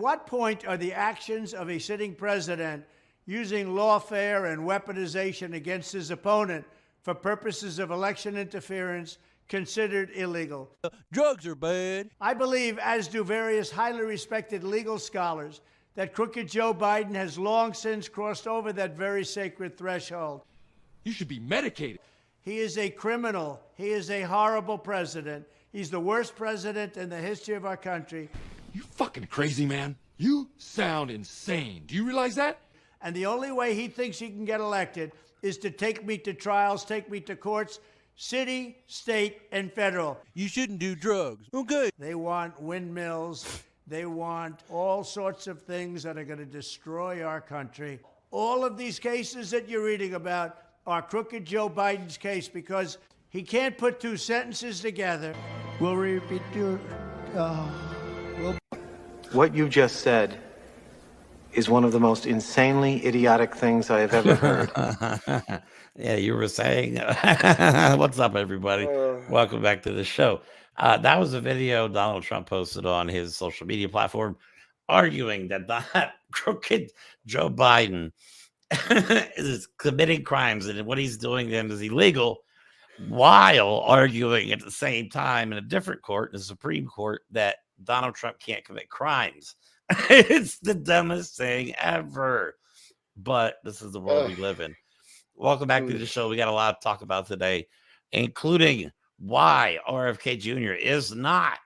what point are the actions of a sitting president using lawfare and weaponization against his opponent for purposes of election interference considered illegal? Drugs are bad. I believe, as do various highly respected legal scholars, that crooked Joe Biden has long since crossed over that very sacred threshold. You should be medicated. He is a criminal. He is a horrible president. He's the worst president in the history of our country. You fucking crazy, man. You sound insane. Do you realize that? And the only way he thinks he can get elected is to take me to trials, take me to courts, city, state, and federal. You shouldn't do drugs. Okay. They want windmills. They want all sorts of things that are going to destroy our country. All of these cases that you're reading about are crooked Joe Biden's case because he can't put two sentences together. We'll repeat your... What you just said is one of the most insanely idiotic things I have ever heard. Yeah, you were saying, what's up, everybody? Welcome back to the show. That was a video Donald Trump posted on his social media platform arguing that that crooked Joe Biden is committing crimes and what he's doing then is illegal, while arguing at the same time in a different court, the Supreme Court, that Donald Trump can't commit crimes. It's the dumbest thing ever. But this is the world we live in. Welcome back to the show. We got a lot to talk about today, including why RFK Jr. is not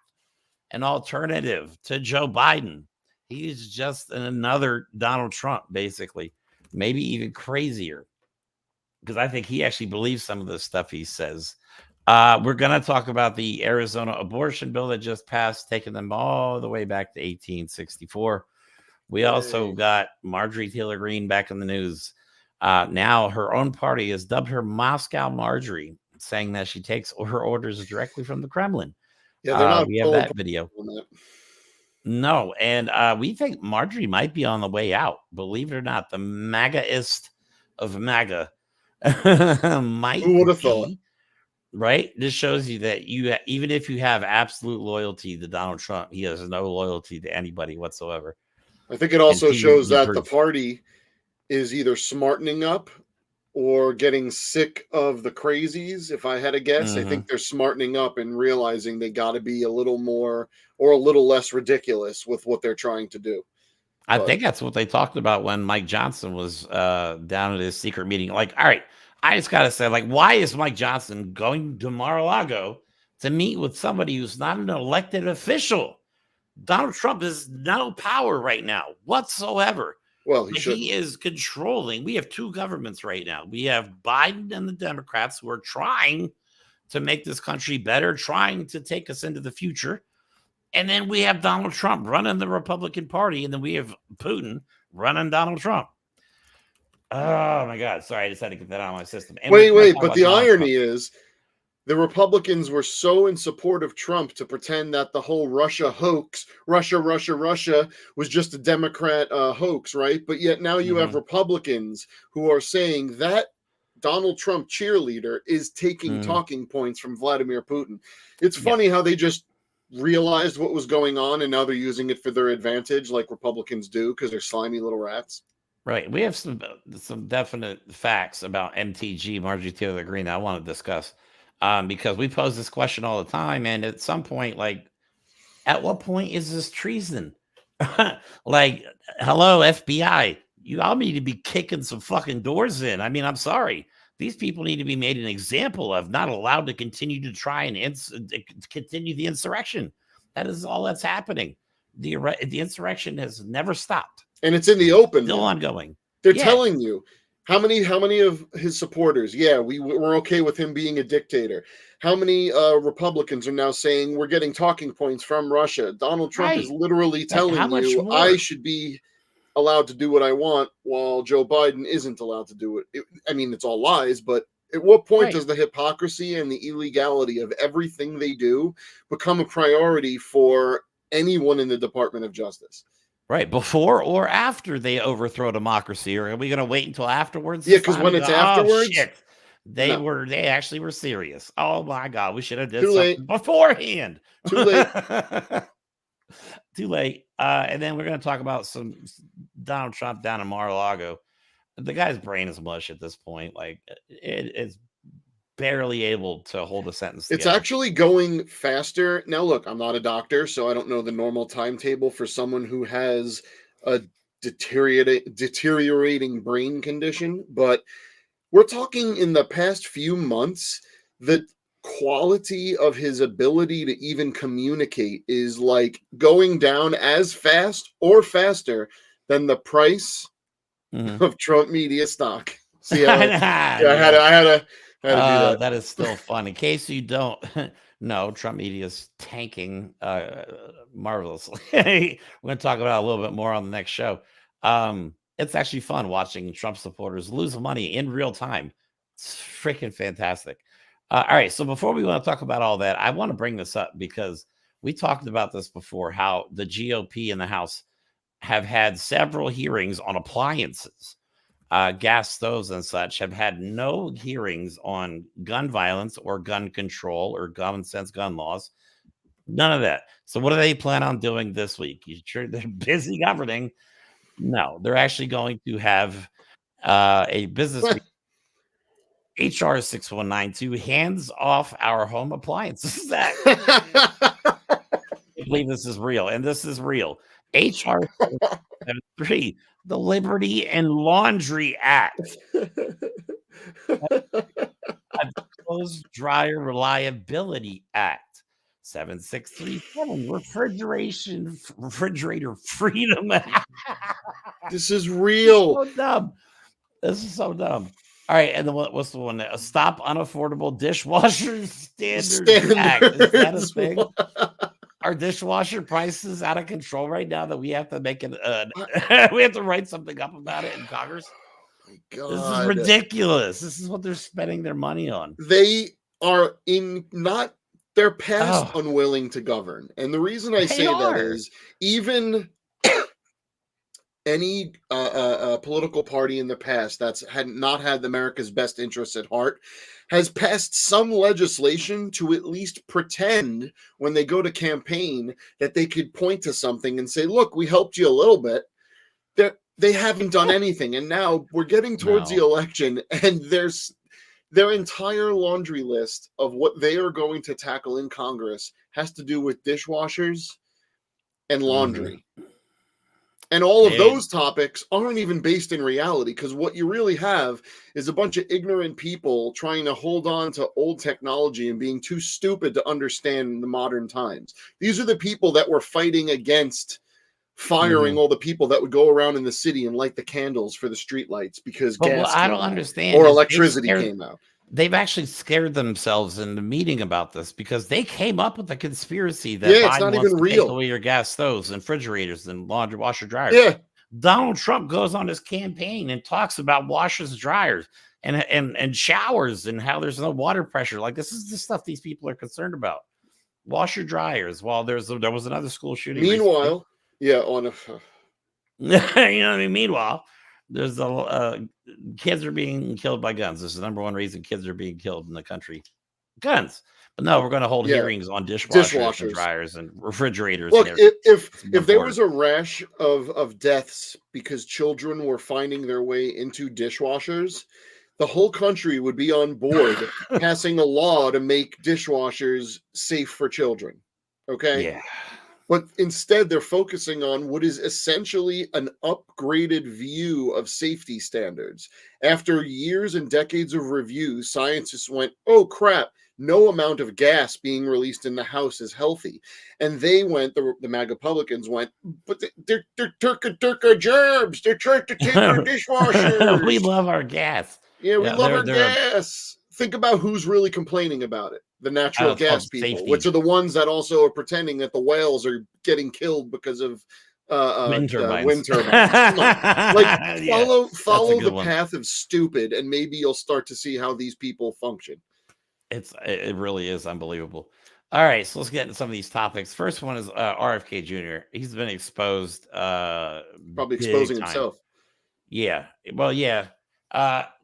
an alternative to Joe Biden. He's just another Donald Trump, basically, maybe even crazier, because I think he actually believes some of the stuff he says. We're going to talk about the Arizona abortion bill that just passed, taking them all the way back to 1864. We also got Marjorie Taylor Greene back in the news. Now her own party has dubbed her Moscow Marjorie, saying that she takes her orders directly from the Kremlin. Yeah, they're not. We have that video. No, and we think Marjorie might be on the way out. Believe it or not, the MAGAist of MAGA might. Who would have thought? Right? This shows you that even if you have absolute loyalty to Donald Trump, he has no loyalty to anybody whatsoever. I think it also shows that the party is either smartening up or getting sick of the crazies. If I had to guess, I think they're smartening up and realizing they got to be a little more or a little less ridiculous with what they're trying to do. I think that's what they talked about when Mike Johnson was down at his secret meeting. Like, all right, I just got to say, like, why is Mike Johnson going to Mar-a-Lago to meet with somebody who's not an elected official? Donald Trump has no power right now whatsoever. Well, he is controlling. We have two governments right now. We have Biden and the Democrats who are trying to make this country better, trying to take us into the future. And then we have Donald Trump running the Republican Party. And then we have Putin running Donald Trump. Oh, my God. Sorry, I just had to get that out of my system. And wait. But the irony is the Republicans were so in support of Trump to pretend that the whole Russia hoax, Russia was just a Democrat hoax, right? But yet now you have Republicans who are saying that Donald Trump cheerleader is taking talking points from Vladimir Putin. It's funny how they just realized what was going on and now they're using it for their advantage like Republicans do because they're slimy little rats. Right. We have some definite facts about MTG, Marjorie Taylor Greene, I want to discuss. Because we pose this question all the time, and at some point, like, at what point is this treason? Like, hello, FBI, you all need to be kicking some fucking doors in. I mean, I'm sorry. These people need to be made an example of, not allowed to continue to try and continue the insurrection. That is all that's happening. The insurrection has never stopped. And it's in the open. Still ongoing. They're telling you. How many of his supporters? Yeah, we're okay with him being a dictator. How many Republicans are now saying we're getting talking points from Russia? Donald Trump is literally telling you I should be allowed to do what I want while Joe Biden isn't allowed to do it. I mean, it's all lies, but at what point does the hypocrisy and the illegality of everything they do become a priority for anyone in the Department of Justice? Right, before or after they overthrow democracy, or are we going to wait until afterwards? Yeah, because when it's afterwards, shit. They actually were serious. Oh my God, we should have did something beforehand. Too late. Too late. And then we're going to talk about some Donald Trump down in Mar-a-Lago. The guy's brain is mush at this point. Like it's barely able to hold a sentence It's together. actually going faster. Now, look, I'm not a doctor, so I don't know the normal timetable for someone who has a deteriorating brain condition, but we're talking in the past few months, the quality of his ability to even communicate is like going down as fast or faster than the price of Trump media stock. See how I had to do that. That is still fun. In case you don't know, Trump media is tanking marvelously. We're going to talk about it a little bit more on the next show. It's actually fun watching Trump supporters lose money in real time. It's freaking fantastic. All right. So before we want to talk about all that, I want to bring this up because we talked about this before, how the GOP in the House have had several hearings on appliances. Gas stoves and such have had no hearings on gun violence or gun control or common sense gun laws. None of that. So what do they plan on doing this week? You sure they're busy governing? No, they're actually going to have a business HR 6192 hands off our home appliances act. I believe this is real, and this is real. HR 773, the Liberty and Laundry Act. Clothes Dryer Reliability Act. 7637, Refrigerator Freedom Act. This is real. So dumb. This is so dumb. All right, and then what's the one? Stop Unaffordable Dishwasher Standards Act. Is that a thing? Are dishwasher prices out of control right now that we have to make it? We have to write something up about it in Congress. Oh my God. This is ridiculous. This is what they're spending their money on. They are they're past unwilling to govern. And the reason I say that is even any political party in the past that's not had America's best interests at heart has passed some legislation to at least pretend when they go to campaign that they could point to something and say, look, we helped you a little bit. They haven't done anything. And now we're getting towards the election, and their entire laundry list of what they are going to tackle in Congress has to do with dishwashers and laundry. And all of those topics aren't even based in reality, because what you really have is a bunch of ignorant people trying to hold on to old technology and being too stupid to understand the modern times. These are the people that were fighting against firing all the people that would go around in the city and light the candles for the streetlights because gas I don't understand or electricity came out. They've actually scared themselves in the meeting about this because they came up with a conspiracy that it's not even real. Take away your gas stoves and refrigerators and laundry washer dryers. Yeah. Donald Trump goes on his campaign and talks about washers, dryers, and showers and how there's no water pressure. Like, this is the stuff these people are concerned about. Washer dryers. While there was another school shooting. Meanwhile, you know what I mean? Meanwhile, there's kids are being killed by guns. This is the number one reason kids are being killed in the country. Guns. But no, we're going to hold hearings on dishwashers and dryers and refrigerators. Look, if there was a rash of deaths because children were finding their way into dishwashers, the whole country would be on board passing a law to make dishwashers safe for children. Okay? Yeah. But instead, they're focusing on what is essentially an upgraded view of safety standards. After years and decades of review, scientists went, oh, crap, no amount of gas being released in the house is healthy. And they went, the MAGA Republicans went, but they're turka germs. They're trying to take our dishwashers. We love our gas. Yeah, we love our gas. Think about who's really complaining about it. The natural gas people, safety. Which are the ones that also are pretending that the whales are getting killed because of wind turbines. Like, follow the path of stupid, and maybe you'll start to see how these people function. It really is unbelievable. All right, so let's get into some of these topics. First one is RFK Jr. He's been exposed. Probably exposing himself. Yeah. Well, yeah.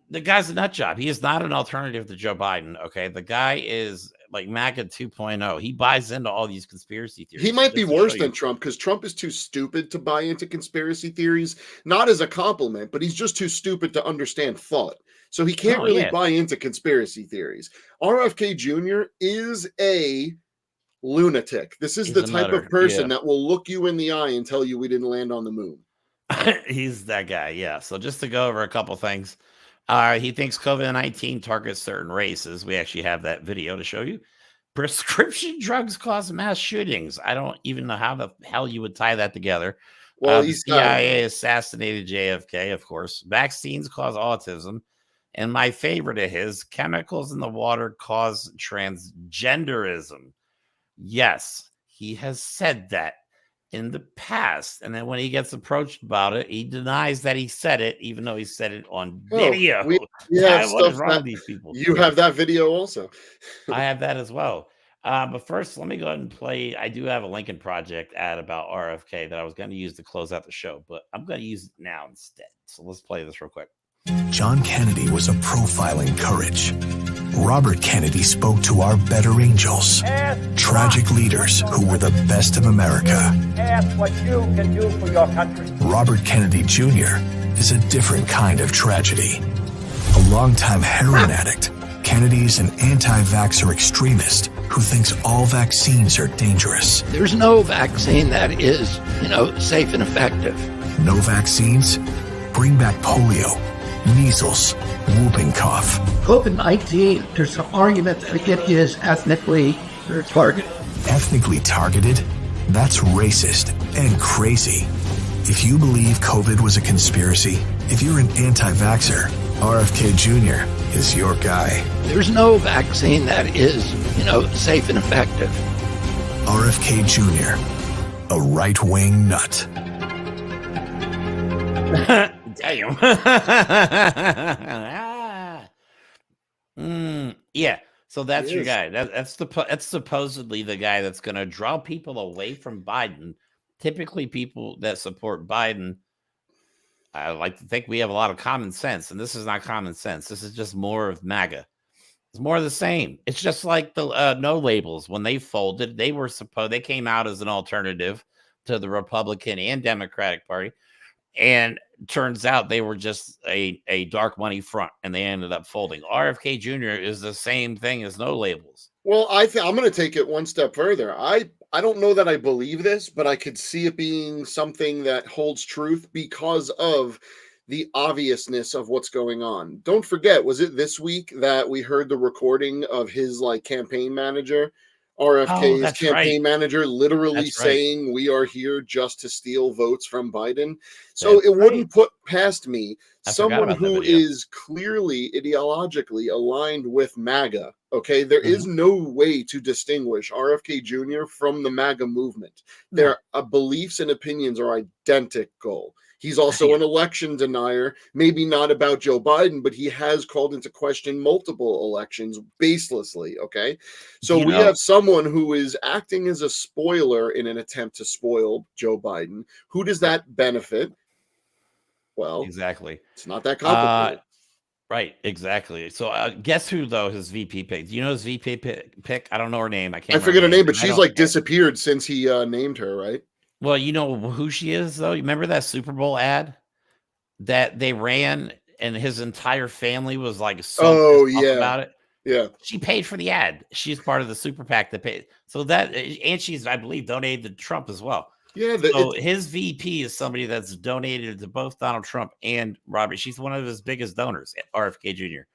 The guy's a nut job. He is not an alternative to Joe Biden. Okay. The guy is like MAGA 2.0. He buys into all these conspiracy theories. He might be Just to worse show than you. Trump because Trump is too stupid to buy into conspiracy theories, not as a compliment, but he's just too stupid to understand thought. So he can't Oh, really yeah. buy into conspiracy theories. RFK Jr. is a lunatic. This is He's the a type nutter, of person yeah. that will look you in the eye and tell you we didn't land on the moon. He's that guy, yeah. So just to go over a couple things. He thinks COVID-19 targets certain races. We actually have that video to show you. Prescription drugs cause mass shootings. I don't even know how the hell you would tie that together. Well, The he's CIA assassinated JFK, of course. Vaccines cause autism. And my favorite of his, chemicals in the water cause transgenderism. Yes, he has said that in the past. And then when he gets approached about it, he denies that he said it, even though he said it on video. we have What is stuff wrong that with these people? you have that video also. I have that as well. But first, let me go ahead and play. I do have a Lincoln Project ad about RFK that I was going to use to close out the show, but I'm going to use it now instead. So let's play this real quick. John Kennedy was a profile in courage. Robert Kennedy spoke to our better angels, tragic leaders who were the best of America. Ask what you can do for your country. Robert Kennedy Jr. is a different kind of tragedy. A longtime heroin addict, Kennedy is an anti-vaxxer extremist who thinks all vaccines are dangerous. There's no vaccine that is, safe and effective. No vaccines? Bring back polio, measles, whooping cough. COVID-19, there's an argument that it is ethnically targeted. Ethnically targeted? That's racist and crazy. If you believe COVID was a conspiracy, if you're an anti-vaxxer, RFK Jr. is your guy. There's no vaccine that is, safe and effective. RFK Jr., a right-wing nut. Damn. Yeah. So that's your guy. That's supposedly the guy that's going to draw people away from Biden. Typically, people that support Biden, I like to think we have a lot of common sense, and this is not common sense. This is just more of MAGA. It's more of the same. It's just like the no labels. When they folded, they came out as an alternative to the Republican and Democratic Party. And turns out they were just a dark money front, and they ended up folding. RFK Jr. is the same thing as no labels. Well, I'm going to take it one step further. I don't know that I believe this, but I could see it being something that holds truth because of the obviousness of what's going on. Don't forget, was it this week that we heard the recording of his campaign manager, RFK's campaign manager, literally saying we are here just to steal votes from Biden? So it wouldn't put past me someone who is clearly ideologically aligned with MAGA. Okay, there is no way to distinguish RFK Jr. from the MAGA movement. Their beliefs and opinions are identical. He's also an election denier, maybe not about Joe Biden, but he has called into question multiple elections baselessly, okay? So we have someone who is acting as a spoiler in an attempt to spoil Joe Biden. Who does that benefit? Well, exactly. It's not that complicated. Right, exactly. So guess who, though, his VP picked? Do you know his VP pick? I don't know her name. I forget her name, but she's disappeared since he named her, right? Well, you know who she is, though? You remember that Super Bowl ad that they ran and his entire family was so about it? Yeah. She paid for the ad. She's part of the super PAC that paid. So and she's, I believe, donated to Trump as well. Yeah. So his VP is somebody that's donated to both Donald Trump and Robert. She's one of his biggest donors, RFK Jr.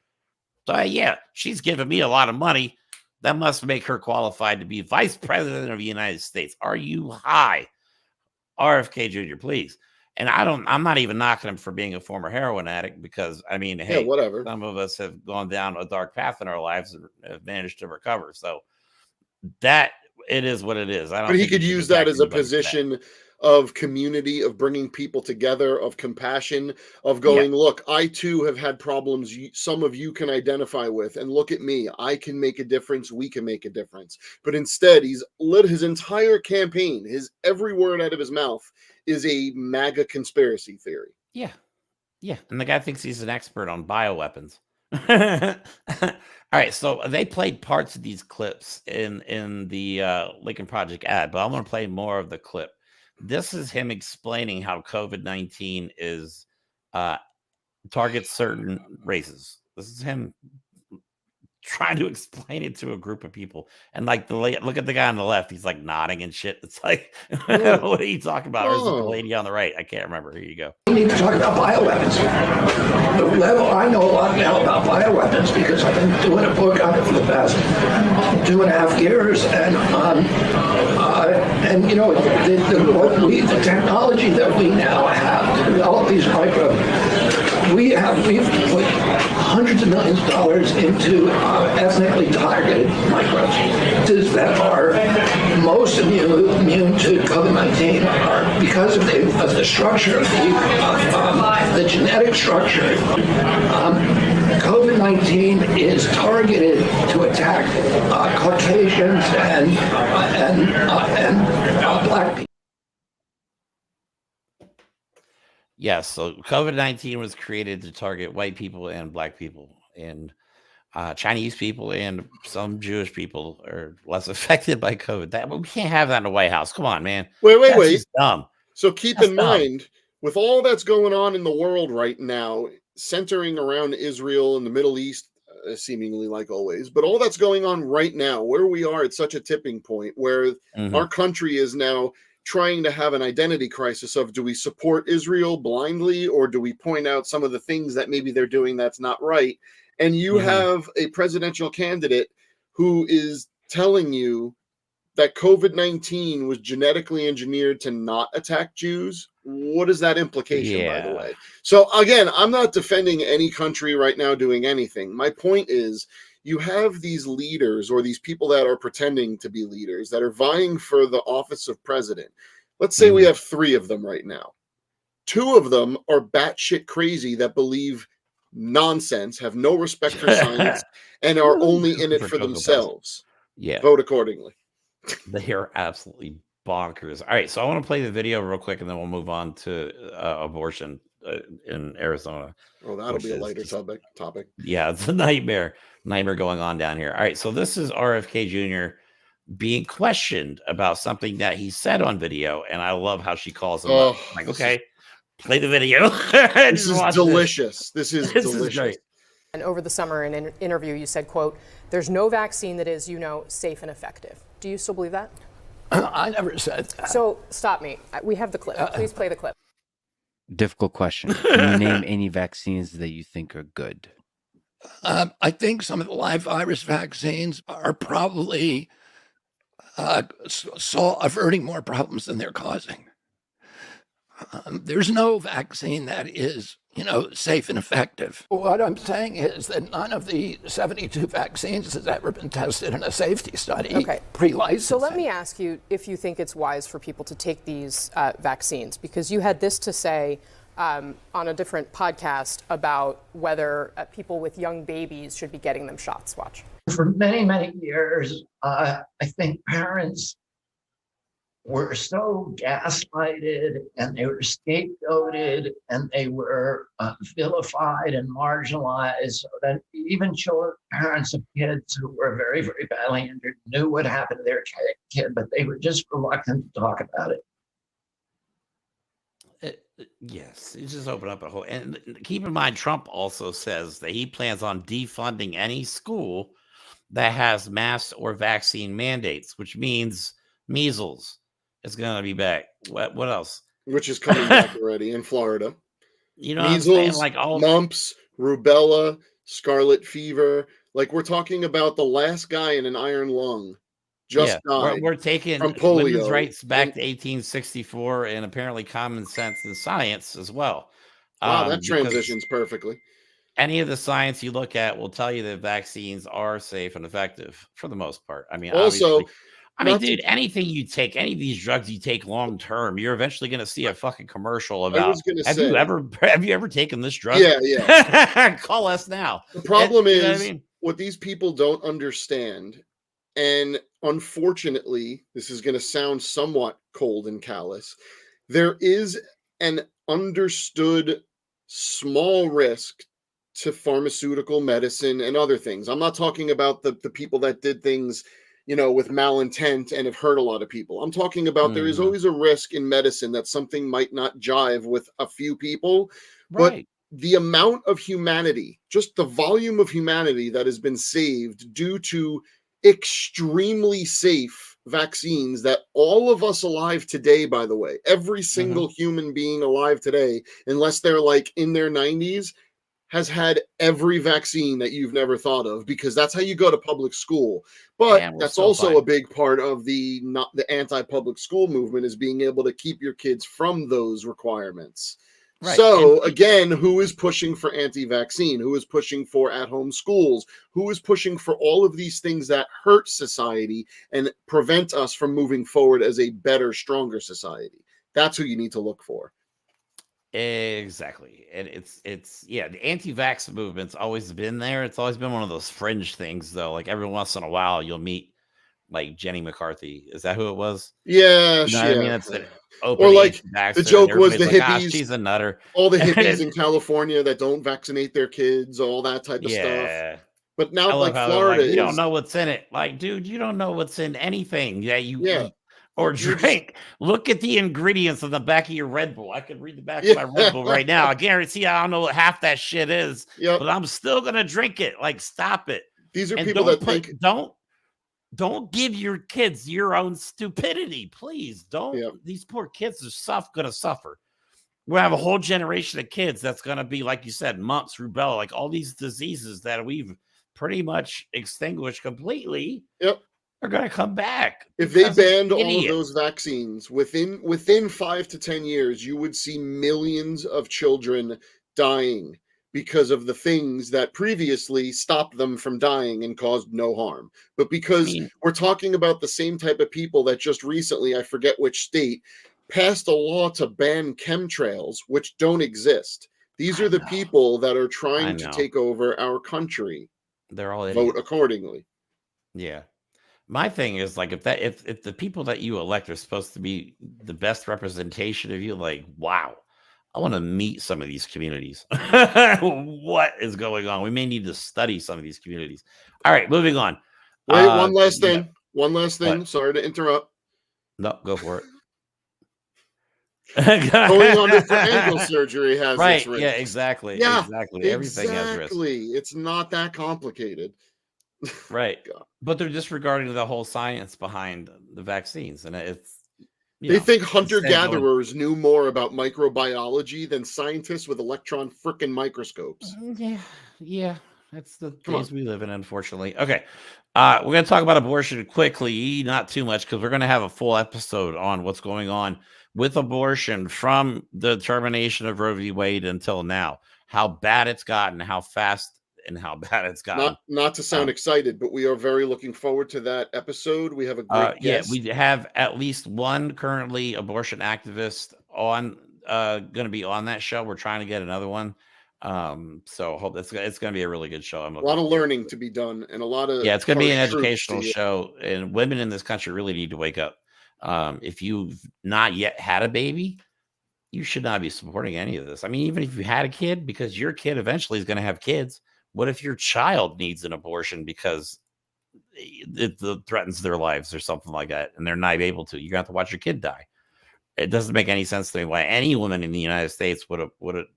So, she's giving me a lot of money. That must make her qualified to be vice president of the United States. Are you high? RFK Jr., please. And I'm not even knocking him for being a former heroin addict because, hey, whatever. Some of us have gone down a dark path in our lives and have managed to recover. So that it is what it is. But he could use that as a position of community, of bringing people together, of compassion, of going, look, I too have had problems some of you can identify with, and look at me, I can make a difference, we can make a difference. But instead, he's lit his entire campaign, his every word out of his mouth is a MAGA conspiracy theory. Yeah. And the guy thinks he's an expert on bioweapons. All right, so they played parts of these clips in the Lincoln Project ad, but I'm going to play more of the clip. This is him explaining how COVID-19 is targets certain races. This is him trying to explain it to a group of people, and like look at the guy on the left, he's like nodding and shit. It's like, what are you talking about? Or is it the lady on the right? I can't remember. Here you go. We need to talk about bioweapons. The level, I know a lot now about bioweapons because I've been doing a book on it for the past 2.5 years, and you know, the technology that we now have to develop these microbes, we've put hundreds of millions of dollars into ethnically targeted microbes that are most immune to COVID-19 because of the structure of the genetic structure. COVID-19 is targeted to attack Caucasians and Black people. Yes, so COVID-19 was created to target white people and Black people, and Chinese people and some Jewish people are less affected by COVID. We can't have that in the White House. Come on, man. Wait. That's just dumb. So keep in mind, with all that's going on in the world right now, centering around Israel and the Middle East, seemingly like always, but all that's going on right now, where we are at such a tipping point where our country is now trying to have an identity crisis of, do we support Israel blindly, or do we point out some of the things that maybe they're doing that's not right? And you have a presidential candidate who is telling you that COVID-19 was genetically engineered to not attack Jews. What is that implication, by the way? So again, I'm not defending any country right now doing anything. My point is, you have these leaders, or these people that are pretending to be leaders, that are vying for the office of president. Let's say we have 3 of them right now. 2 of them are batshit crazy that believe nonsense, have no respect for science, and are only in it for themselves. Yeah. Vote accordingly. They are absolutely bonkers. All right, so I want to play the video real quick, and then we'll move on to abortion in Arizona. Oh, that'll be a lighter topic. Yeah, it's a nightmare going on down here. All right, so this is RFK Jr. being questioned about something that he said on video, and I love how she calls him up. I'm like, okay, play the video. This is delicious. This is delicious. Is great. And over the summer in an interview, you said, quote, "There's no vaccine that is, safe and effective." Do you still believe that? I never said that. So stop me. We have the clip. Please play the clip. Difficult question. Can you name any vaccines that you think are good? I think some of the live virus vaccines are probably averting more problems than they're causing. There's no vaccine that is, safe and effective. What I'm saying is that none of the 72 vaccines has ever been tested in a safety study pre-licensing. So let me ask you if you think it's wise for people to take these vaccines, because you had this to say on a different podcast about whether people with young babies should be getting them shots. Watch. For many, many years, I think parents were so gaslighted, and they were scapegoated, and they were vilified and marginalized, so that even parents of kids who were very, very badly injured knew what happened to their kid, but they were just reluctant to talk about it. Yes, you just open up a whole. And keep in mind, Trump also says that he plans on defunding any school that has mask or vaccine mandates, which means measles is going to be back. What else? Which is coming back already in Florida. Measles, like mumps, rubella, scarlet fever. Like, we're talking about the last guy in an iron lung died. We're taking from polio. Women's rights back to 1864, and apparently common sense and science as well. Wow, that transitions perfectly. Any of the science you look at will tell you that vaccines are safe and effective for the most part. I mean, also, dude, anything you take, any of these drugs you take long term, you're eventually going to see a fucking commercial about. Have you ever taken this drug? Yeah. Call us now. The problem is what these people don't understand, and unfortunately, this is going to sound somewhat cold and callous. There is an understood small risk to pharmaceutical medicine and other things. I'm not talking about the people that did things, with malintent and have hurt a lot of people. I'm talking about there is always a risk in medicine that something might not jive with a few people, Right. but the amount of humanity, just the volume of humanity that has been saved due to extremely safe vaccines that all of us alive today, by the way, every single human being alive today, unless they're like in their 90s, has had every vaccine that you've never thought of, because that's how you go to public school. But that's also a big part of the anti-public school movement, is being able to keep your kids from those requirements. Right. So again, who is pushing for anti-vaccine? Who is pushing for at-home schools? Who is pushing for all of these things that hurt society and prevent us from moving forward as a better, stronger society? That's who you need to look for. Exactly. And it's the anti-vax movement's always been there. It's always been one of those fringe things, though. Like every once in a while you'll meet like Jenny McCarthy. Is that who it was? Yeah, you know what I mean? That's an open or like anti-vaxxer, the joke was the like, hippies. She's a nutter. All the hippies in California that don't vaccinate their kids, all that type of stuff. But now, like Florida, you don't know what's in it. Like, dude, you don't know what's in anything that you eat or drink. Look at the ingredients on the back of your Red Bull. I could read the back of my Red Bull right now. I guarantee I don't know what half that shit is, but I'm still gonna drink it. Like, stop it. These are people that think don't give your kids your own stupidity, please. Don't. These poor kids are gonna suffer. We'll have a whole generation of kids that's gonna be, like you said, mumps, rubella, like all these diseases that we've pretty much extinguished completely. Are going to come back. If they banned all of those vaccines within 5 to 10 years, you would see millions of children dying because of the things that previously stopped them from dying and caused no harm. But because we're talking about the same type of people that just recently, I forget which state, passed a law to ban chemtrails, which don't exist. These are the people that are trying to take over our country. They're all vote accordingly. Yeah. My thing is, like, if the people that you elect are supposed to be the best representation of you, like, wow, I want to meet some of these communities. What is going on? We may need to study some of these communities. All right, moving on. Wait, one last thing. One last thing. What? Sorry to interrupt. No, go for it. Going under for ankle surgery has its risk. Yeah, exactly. Yeah, exactly. Everything has risk. It's not that complicated. Right. But they're disregarding the whole science behind the vaccines. And they think hunter-gatherers knew more about microbiology than scientists with electron frickin' microscopes. Yeah. That's the days we live in, unfortunately. Okay. We're going to talk about abortion quickly, not too much, because we're going to have a full episode on what's going on with abortion from the termination of Roe v. Wade until now. How bad it's gotten, how fast and how bad it's gotten. Not to sound excited, but we are very looking forward to that episode. We have a great guest. We have at least one currently abortion activist on going to be on that show. We're trying to get another one. So hope it's going to be a really good show. A lot of learning to be done and a lot of it's going to be an educational show, and women in this country really need to wake up. If you've not yet had a baby, you should not be supporting any of this. I mean, even if you had a kid, because your kid eventually is going to have kids. What if your child needs an abortion because it threatens their lives or something like that, and they're not able to? You're going to have to watch your kid die. It doesn't make any sense to me why any woman in the United States would want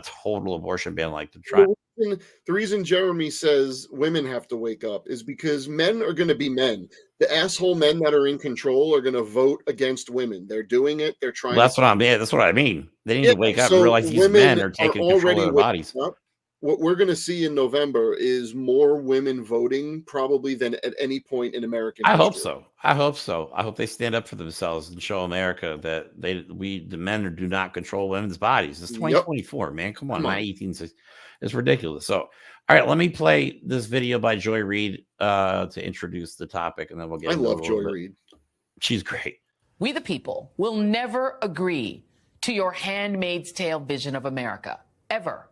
a total abortion ban like to try. The reason Jeremy says women have to wake up is because men are going to be men. The asshole men that are in control are going to vote against women. They're doing it. They're trying. That's what I mean. They need to wake up and realize these men are taking control of their bodies. What we're going to see in November is more women voting probably than at any point in American history. I hope so. I hope they stand up for themselves and show America that the men do not control women's bodies. It's 2024, man. Come on, 1860. It's ridiculous. So, all right, let me play this video by Joy Reid to introduce the topic, and then we'll get. I love Joy Reid. She's great. We the people will never agree to your Handmaid's Tale vision of America, ever.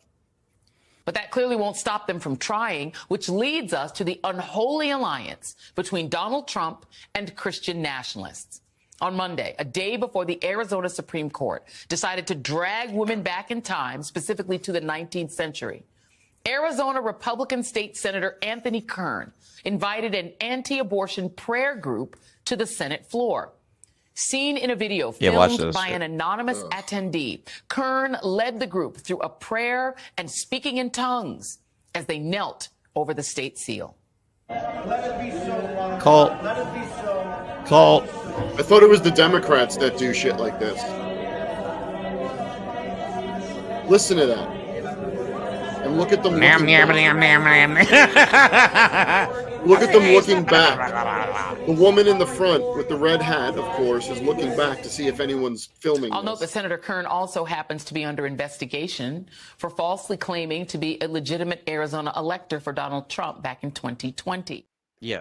But that clearly won't stop them from trying, which leads us to the unholy alliance between Donald Trump and Christian nationalists. On Monday, a day before the Arizona Supreme Court decided to drag women back in time, specifically to the 19th century, Arizona Republican State Senator Anthony Kern invited an anti-abortion prayer group to the Senate floor. Seen in a video filmed by an anonymous attendee, Kern led the group through a prayer and speaking in tongues as they knelt over the state seal. Call. I thought it was the Democrats that do shit like this. Listen to that. And look at them looking back. Look at them looking back. The woman in the front with the red hat, of course, is looking back to see if anyone's filming. I'll note that Senator Kern also happens to be under investigation for falsely claiming to be a legitimate Arizona elector for Donald Trump back in 2020. Yeah.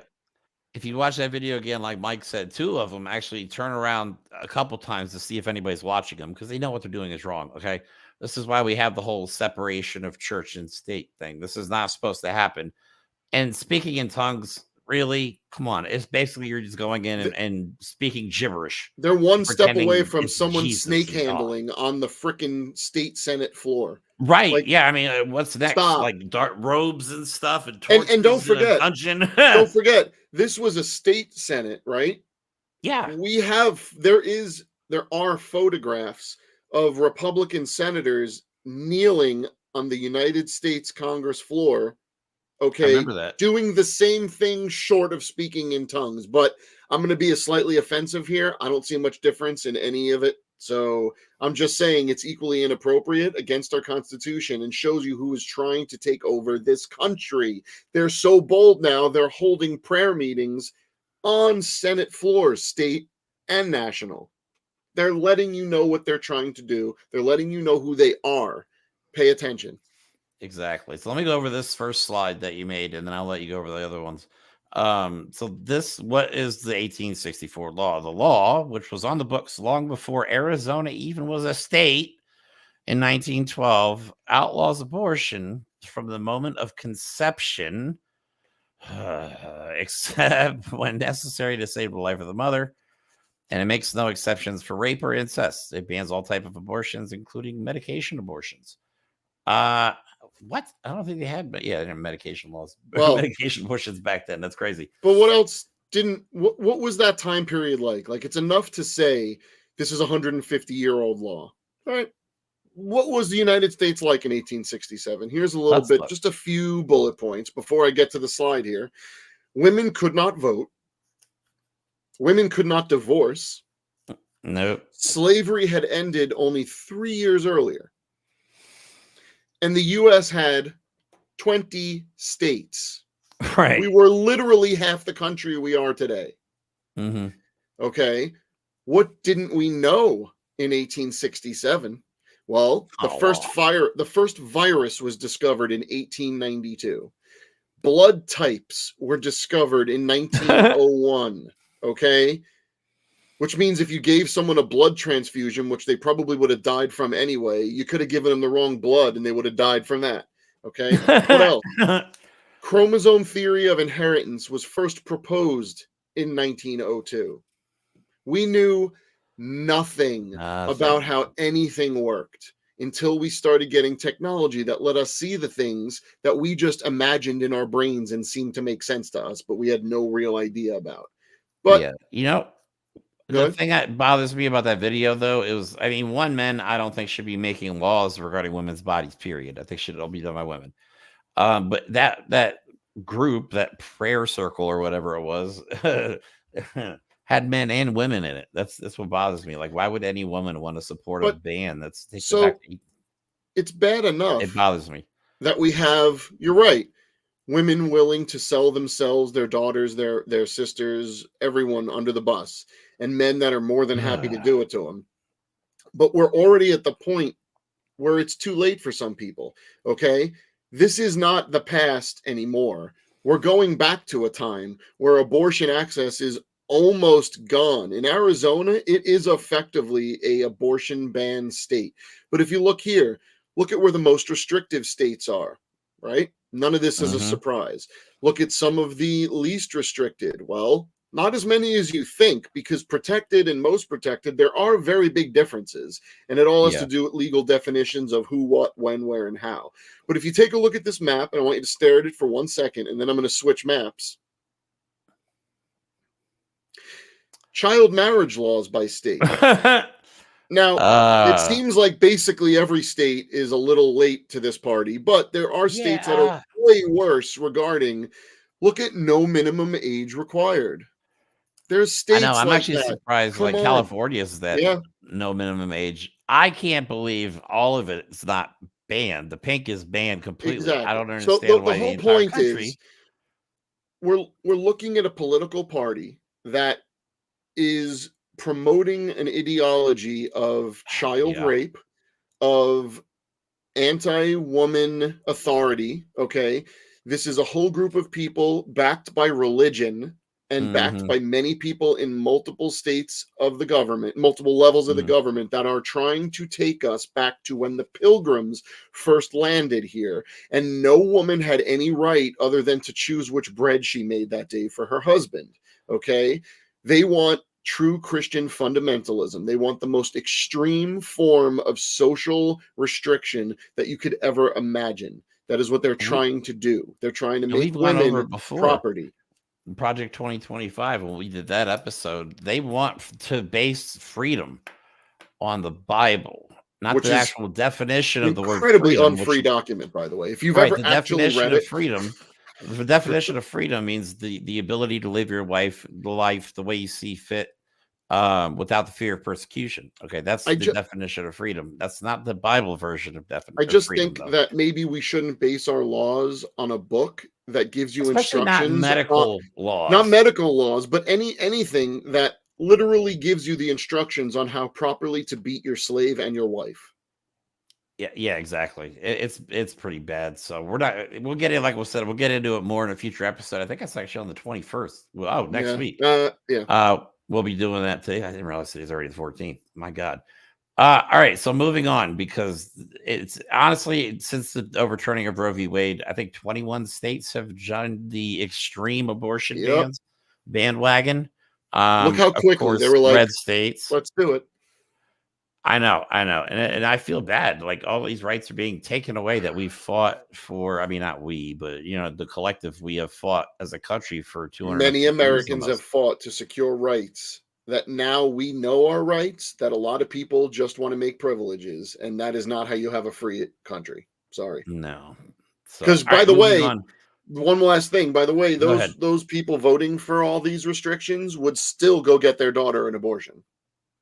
If you watch that video again, like Mike said, 2 of them actually turn around a couple times to see if anybody's watching them because they know what they're doing is wrong. Okay. This is why we have the whole separation of church and state thing. This is not supposed to happen. And speaking in tongues, really, come on. It's basically you're just going in and speaking gibberish. They're one step away from someone snake handling on the frickin' state Senate floor. Right. Like, yeah. I mean, what's next? stop. Like dark robes and stuff. And don't forget, don't forget, this was a state Senate, right? Yeah. There are photographs of Republican senators kneeling on the United States Congress floor, okay, I remember that. doing the same thing short of speaking in tongues. But I'm going to be slightly offensive here. I don't see much difference in any of it. So I'm just saying it's equally inappropriate against our Constitution and shows you who is trying to take over this country. They're so bold now, they're holding prayer meetings on Senate floors, state and national. They're letting you know what they're trying to do. They're letting you know who they are. Pay attention. Exactly. So let me go over this first slide that you made, and then I'll let you go over the other ones. So what is the 1864 law? The law, which was on the books long before Arizona even was a state in 1912, outlaws abortion from the moment of conception, except when necessary to save the life of the mother. And it makes no exceptions for rape or incest. It bans all type of abortions, including medication abortions. What? I don't think they had, but yeah, medication laws, medication abortions back then. That's crazy. But what else what was that time period like? Like, it's enough to say this is a 150-year-old law. All right. What was the United States like in 1867? Here's a little bit, just a few bullet points before I get to the slide here. Women could not vote. Women could not divorce. No. Slavery had ended only 3 years earlier. And the U.S. had 20 states. Right. We were literally half the country we are today. Mm-hmm. Okay. What didn't we know in 1867? Well, the first virus was discovered in 1892. Blood types were discovered in 1901. Okay. Which means if you gave someone a blood transfusion, which they probably would have died from anyway, you could have given them the wrong blood and they would have died from that. Okay. What else? Chromosome theory of inheritance was first proposed in 1902. We knew nothing about how anything worked until we started getting technology that let us see the things that we just imagined in our brains and seemed to make sense to us, but we had no real idea about. But yeah, you know, the thing that bothers me about that video, though, is, I mean, men, I don't think should be making laws regarding women's bodies, period. I think should all be done by women. But that group, that prayer circle or whatever it was, had men and women in it. That's what bothers me. Like, why would any woman want to support a band that's it's bad enough. It bothers me that we have, you're right, women willing to sell themselves, their daughters, their sisters, everyone under the bus, and men that are more than happy to do it to them. But we're already at the point where it's too late for some people. Okay. This is not the past anymore. We're going back to a time where abortion access is almost gone. In Arizona, it is effectively a abortion ban state. But if you look here, look at where the most restrictive states are, right? None of this is a surprise. Look at some of the least restricted. Well, Not as many as you think, because protected and most protected, there are very big differences. And it all has to do with legal definitions of who, what, when, where, and how. But if you take a look at this map, and I want you to stare at it for 1 second, and then I'm going to switch maps. Child marriage laws by state. Now, it seems like basically every state is a little late to this party, but there are states that are way worse regarding, look at no minimum age required. There's states I know. I'm like actually that. surprised. Come Like on. California is that no minimum age. I can't believe all of it is not banned. The pink is banned completely. Exactly. I don't So understand why the the whole entire point country. is we're looking at a political party that is promoting an ideology of child rape, of anti-woman authority. Okay, this is a whole group of people backed by religion and backed by many people in multiple states of the government, multiple levels of the government, that are trying to take us back to when the Pilgrims first landed here, and no woman had any right other than to choose which bread she made that day for her husband. Okay, they want true Christian fundamentalism. They want the most extreme form of social restriction that you could ever imagine. That is what they're trying to do. They're trying to make women property. Project 2025, when we did that episode, they want to base freedom on the Bible, not the actual definition of the word freedom. Incredibly unfree document, by the way. If you've ever actually read it. The definition of freedom means the ability to live your life the way you see fit, without the fear of persecution. Okay, that's the definition of freedom. That's not the Bible version of definition. I just think that maybe we shouldn't base our laws on a book that gives you instructions. Not medical laws. Not medical laws, but anything that literally gives you the instructions on how properly to beat your slave and your wife. Yeah, exactly. It's pretty bad. So we'll get in, like we said, we'll get into it more in a future episode. I think it's actually on the 21st. Well, next week. We'll be doing that today. I didn't realize it's already the 14th. My God. All right. So moving on, because it's honestly, since the overturning of Roe v. Wade, I think 21 states have joined the extreme abortion bandwagon. Look how quickly they were like, red states. Let's do it. I know. And I feel bad. Like, all these rights are being taken away that we fought for. I mean, not we, but, the collective, we have fought as a country for 200 years. Many Americans have fought to secure rights that now we know are rights, that a lot of people just want to make privileges. And that is not how you have a free country. Sorry. No. Because by the way, one last thing, by the way, those people voting for all these restrictions would still go get their daughter an abortion.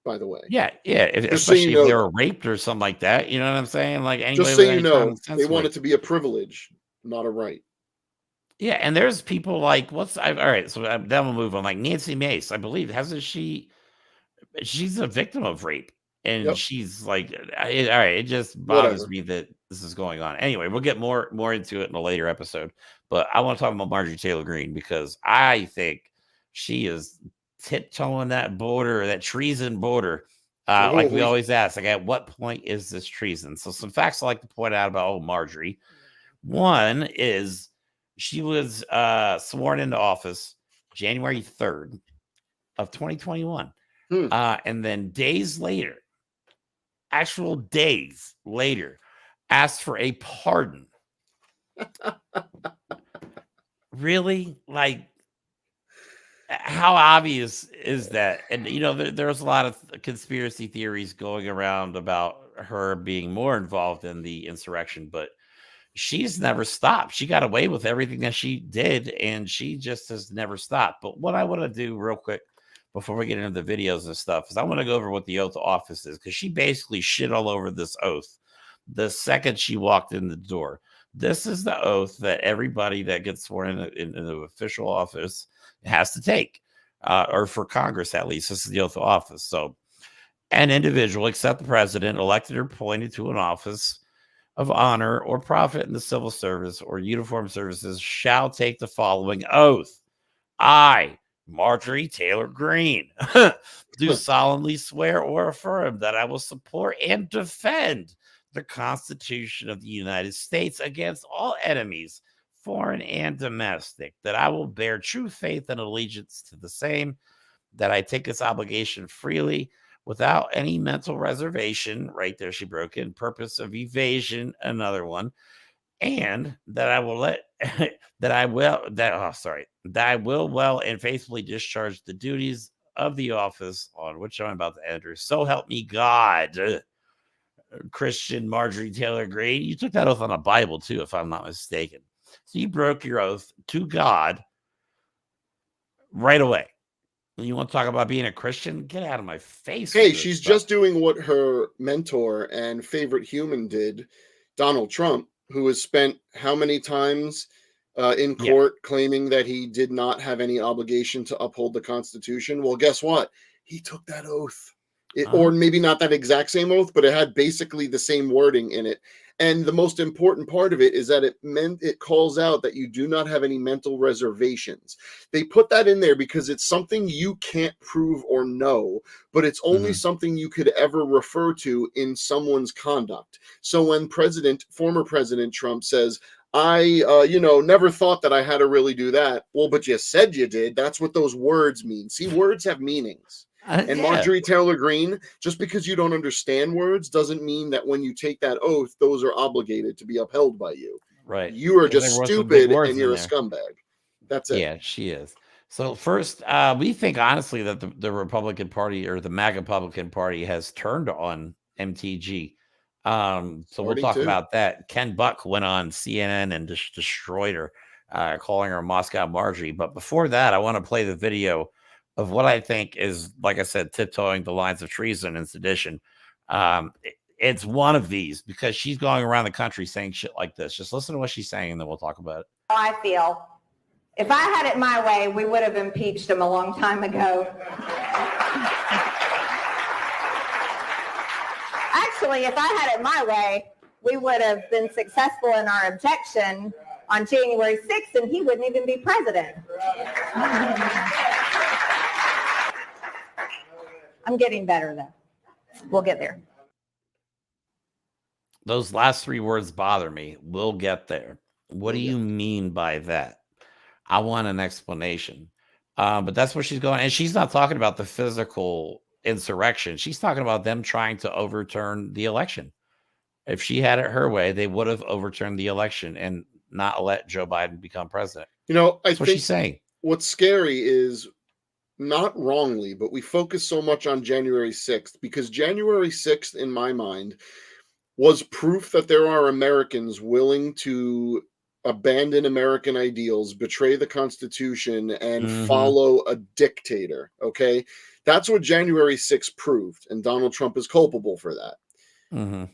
By the way, especially if they were raped or something like that. You know what I'm saying? Like, just so you know, they want it to be a privilege, not a right. Yeah, and there's people like all right. So then we'll move on. Like Nancy Mace, I believe, she's a victim of rape, and she's like, all right. It just bothers me that this is going on. Anyway, we'll get more into it in a later episode. But I want to talk about Marjorie Taylor Greene, because I think she is tiptoeing that border, that treason border, like we always ask, like, at what point is this treason? So some facts I like to point out about Marjorie. One is she was sworn into office January 3rd of 2021, and then days later, actual days later, asked for a pardon. Really? Like, how obvious is that? And there's a lot of conspiracy theories going around about her being more involved in the insurrection, but she's never stopped. She got away with everything that she did, and she just has never stopped. But what I want to do real quick before we get into the videos and stuff is I want to go over what the oath of office is, because she basically shit all over this oath the second she walked in the door. This is the oath that everybody that gets sworn in the official office has to take, or for Congress at least. This is the oath of office. So, an individual, except the president, elected or appointed to an office of honor or profit in the civil service or uniformed services, shall take the following oath. I, Marjorie Taylor Greene, do solemnly swear or affirm that I will support and defend the Constitution of the United States against all enemies, foreign and domestic, that I will bear true faith and allegiance to the same, that I take this obligation freely without any mental reservation, right there she broke in, purpose of evasion, another one, and that I will that I will well and faithfully discharge the duties of the office on which I'm about to enter. So help me God. Christian Marjorie Taylor Greene. You took that oath on a Bible too, if I'm not mistaken. So you broke your oath to God right away. You want to talk about being a Christian? Get out of my face. Hey, she's just doing what her mentor and favorite human did, Donald Trump, who has spent how many times in court claiming that he did not have any obligation to uphold the Constitution. Well, guess what? He took that oath. Or maybe not that exact same oath, but it had basically the same wording in it. And the most important part of it is that it calls out that you do not have any mental reservations. They put that in there because it's something you can't prove or know, but it's only something you could ever refer to in someone's conduct. So when former President Trump says, I never thought that I had to really do that. Well, but you said you did. That's what those words mean. See, words have meanings. And Marjorie Taylor Greene, just because you don't understand words doesn't mean that when you take that oath, those are obligated to be upheld by you. Right. You are just stupid and you're a scumbag. That's it. Yeah, she is. So first, we think honestly that the Republican Party or the MAGA Republican Party has turned on MTG. So we'll talk about that. Ken Buck went on CNN and destroyed her, calling her Moscow Marjorie. But before that, I want to play the video of what I think is, like I said, tiptoeing the lines of treason and sedition. It's one of these because she's going around the country saying shit like this. Just listen to what she's saying and then we'll talk about it. I feel if I had it my way, we would have impeached him a long time ago. Actually, if I had it my way, we would have been successful in our objection on January 6th and he wouldn't even be president. I'm getting better, though. We'll get there. Those last three words bother me. We'll get there. What do you mean by that? I want an explanation. But that's where she's going. And she's not talking about the physical insurrection. She's talking about them trying to overturn the election. If she had it her way, they would have overturned the election and not let Joe Biden become president. That's what she's saying. What's scary is, not wrongly, but we focus so much on January 6th because January 6th, in my mind, was proof that there are Americans willing to abandon American ideals, betray the Constitution, and follow a dictator. Okay? That's what January 6th proved, and Donald Trump is culpable for that.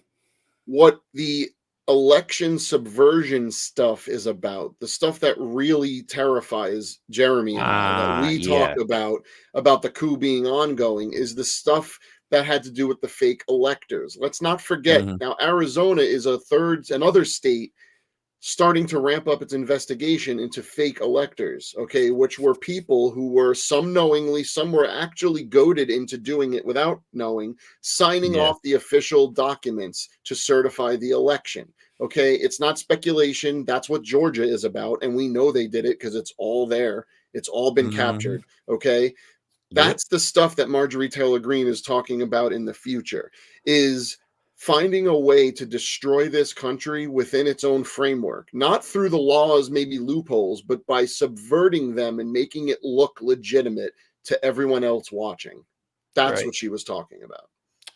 What the election subversion stuff is about, the stuff that really terrifies Jeremy and I, that we talk about the coup being ongoing, is the stuff that had to do with the fake electors. Let's not forget, now Arizona is another state starting to ramp up its investigation into fake electors, okay, which were people who were, some knowingly, some were actually goaded into doing it without knowing, signing off the official documents to certify the election. Okay, it's not speculation. That's what Georgia is about, and we know they did it because it's all there. It's all been captured. Okay, that's the stuff that Marjorie Taylor Greene is talking about in the future, is finding a way to destroy this country within its own framework, not through the laws, maybe loopholes, but by subverting them and making it look legitimate to everyone else watching. That's what she was talking about.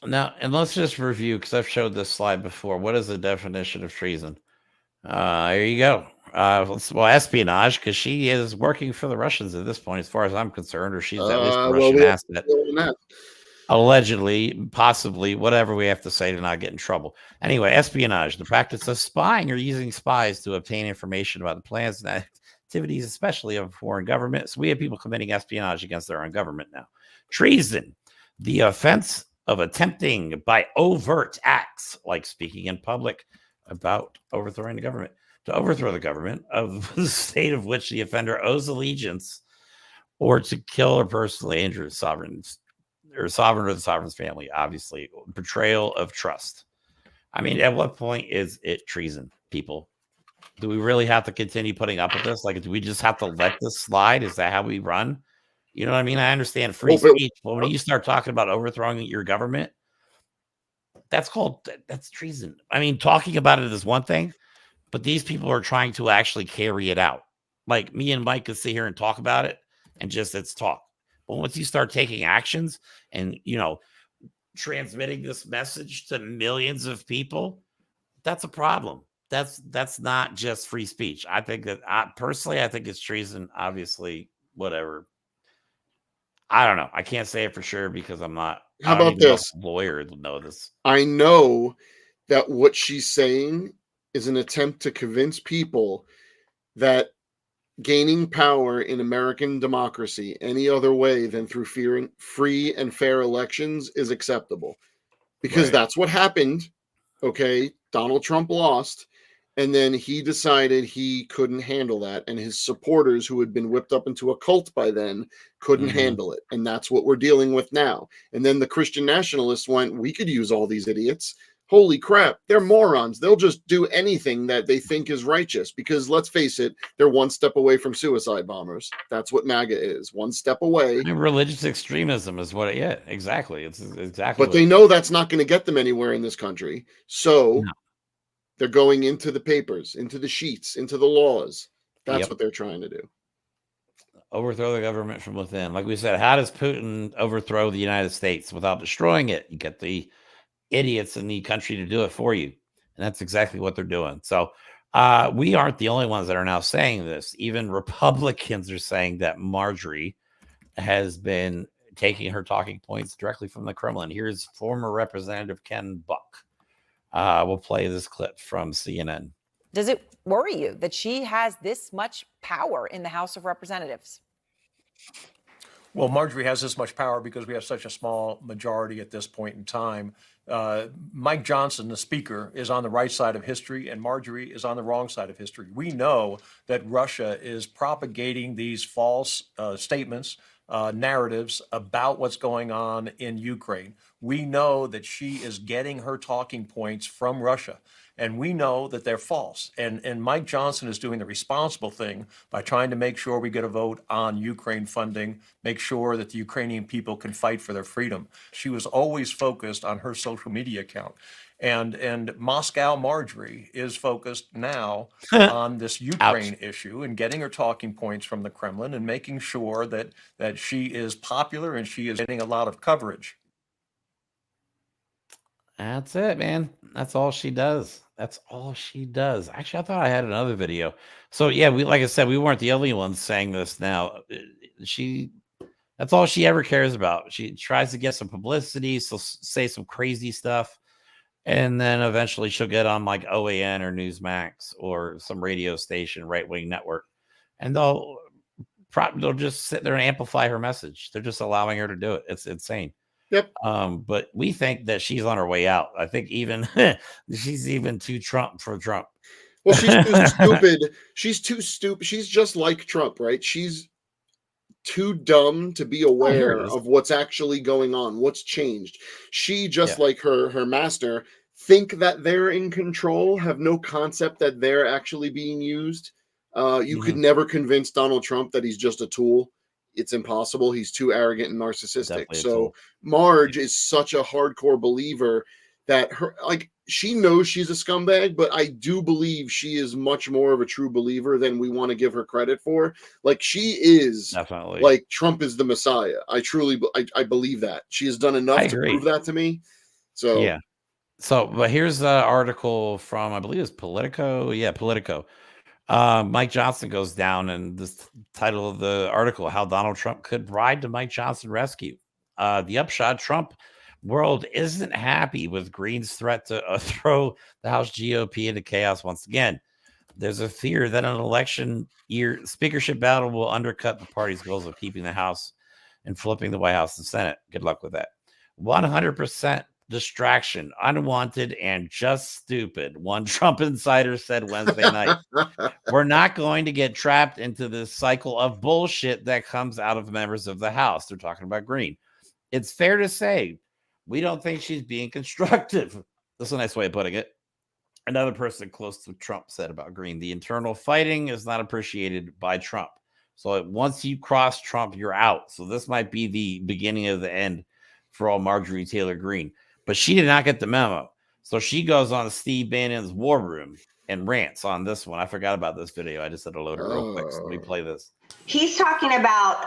Now, and let's just review, because I've showed this slide before. What is the definition of treason? There you go. Well, espionage, because she is working for the Russians at this point, as far as I'm concerned, or she's at least a Russian asset. Allegedly, possibly, whatever we have to say to not get in trouble. Anyway, espionage, the practice of spying or using spies to obtain information about the plans and activities, especially of foreign governments. We have people committing espionage against their own government now. Treason, the offense of attempting by overt acts, like speaking in public about overthrowing the government, to overthrow the government of the state of which the offender owes allegiance, or to kill or personally injure sovereigns, or sovereign or the sovereign's family, obviously. Betrayal of trust. I mean, at what point is it treason, people? Do we really have to continue putting up with this? Like, do we just have to let this slide? Is that how we run? You know what I mean? I understand free speech, but when you start talking about overthrowing your government, that's treason. I mean, talking about it is one thing, but these people are trying to actually carry it out. Like me and Mike could sit here and talk about it and just it's talk. But once you start taking actions and, transmitting this message to millions of people, that's a problem. That's not just free speech. I think that personally, I think it's treason. Obviously, whatever. I don't know. I can't say it for sure because I'm not. How about this? Lawyer to know this. I know that what she's saying is an attempt to convince people that gaining power in American democracy any other way than through free and fair elections is acceptable. Because that's what happened. Okay, Donald Trump lost, and then he decided he couldn't handle that, and his supporters, who had been whipped up into a cult by then, couldn't handle it, and that's what we're dealing with now. And then the Christian nationalists went, we could use all these idiots. Holy crap, they're morons. They'll just do anything that they think is righteous, because let's face it, they're one step away from suicide bombers. That's what MAGA is, one step away. I mean, religious extremism is what exactly. It's exactly. But they know that's not going to get them anywhere in this country. So they're going into the papers, into the sheets, into the laws. That's what they're trying to do. Overthrow the government from within. Like we said, how does Putin overthrow the United States without destroying it? You get the idiots in the country to do it for you. And that's exactly what they're doing. So we aren't the only ones that are now saying this. Even Republicans are saying that Marjorie has been taking her talking points directly from the Kremlin. Here's former Representative Ken Buck. We'll play this clip from CNN. Does it worry you that she has this much power in the House of Representatives? Well, Marjorie has this much power because we have such a small majority at this point in time. Mike Johnson, the speaker, is on the right side of history, and Marjorie is on the wrong side of history. We know that Russia is propagating these false statements, narratives about what's going on in Ukraine. We know that she is getting her talking points from Russia, and we know that they're false. And Mike Johnson is doing the responsible thing by trying to make sure we get a vote on Ukraine funding, make sure that the Ukrainian people can fight for their freedom. She was always focused on her social media account. And Moscow Marjorie is focused now on this Ukraine issue and getting her talking points from the Kremlin and making sure that she is popular and she is getting a lot of coverage. That's it, man. That's all she does. That's all she does. Actually, I thought I had another video. So yeah, like I said, we weren't the only ones saying this. Now, that's all she ever cares about. She tries to get some publicity, so say some crazy stuff, and then eventually she'll get on like OAN or Newsmax or some radio station, right-wing network, and they'll just sit there and amplify her message. They're just allowing her to do it. It's insane. Yep. But we think that she's on her way out. I think even she's even too Trump for Trump. Well, she's too stupid. She's too stupid. She's just like Trump, right? She's too dumb to be aware of what's actually going on, what's changed. She, just like her master, think that they're in control, have no concept that they're actually being used. You could never convince Donald Trump that he's just a tool. It's impossible. He's too arrogant and narcissistic. So Marge is such a hardcore believer that she knows she's a scumbag, but I do believe she is much more of a true believer than we want to give her credit for. Like, she is definitely like Trump is the Messiah. I believe that. She has done enough to prove that to me. So yeah. So, but here's the article from, I believe it's Politico. Yeah, Politico. Mike Johnson goes down, and this title of the article, How Donald Trump Could Ride to Mike Johnson Rescue. The upshot, Trump world isn't happy with Greene's threat to throw the House GOP into chaos once again. There's a fear that an election year speakership battle will undercut the party's goals of keeping the House and flipping the White House and Senate. Good luck with that. 100% distraction, unwanted, and just stupid, one Trump insider said Wednesday night. We're not going to get trapped into this cycle of bullshit that comes out of members of the House. They're talking about Greene. It's fair to say we don't think she's being constructive. That's a nice way of putting it. Another person close to Trump said about Greene, the internal fighting is not appreciated by Trump. So once you cross Trump, you're out. So this might be the beginning of the end for all Marjorie Taylor Greene. But she did not get the memo. So she goes on Steve Bannon's War Room and rants on this one. I forgot about this video. I just had to load it real quick. So let me play this. He's talking about,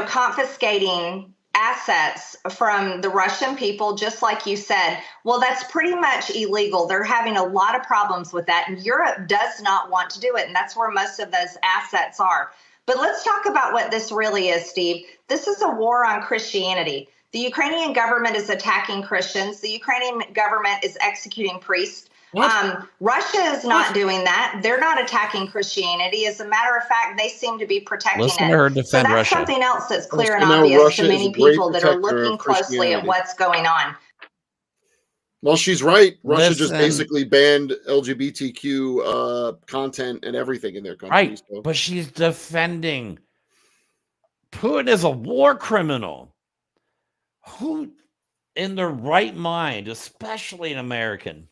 confiscating assets from the Russian people, just like you said. Well, that's pretty much illegal. They're having a lot of problems with that. And Europe does not want to do it. And that's where most of those assets are. But let's talk about what this really is, Steve. This is a war on Christianity. The Ukrainian government is attacking Christians. The Ukrainian government is executing priests. Russia is not doing that. They're not attacking Christianity. As a matter of fact, they seem to be protecting Listen it. to her defend so that's Russia. something else that's clear and Well, obvious Russia to is many a great people that are protector looking of closely at Christianity. what's going on. Well, she's right. Russia just Listen. basically banned LGBTQ content and everything in their country. Right. So. But she's defending Putin is a war criminal. Who in their right mind, especially an American,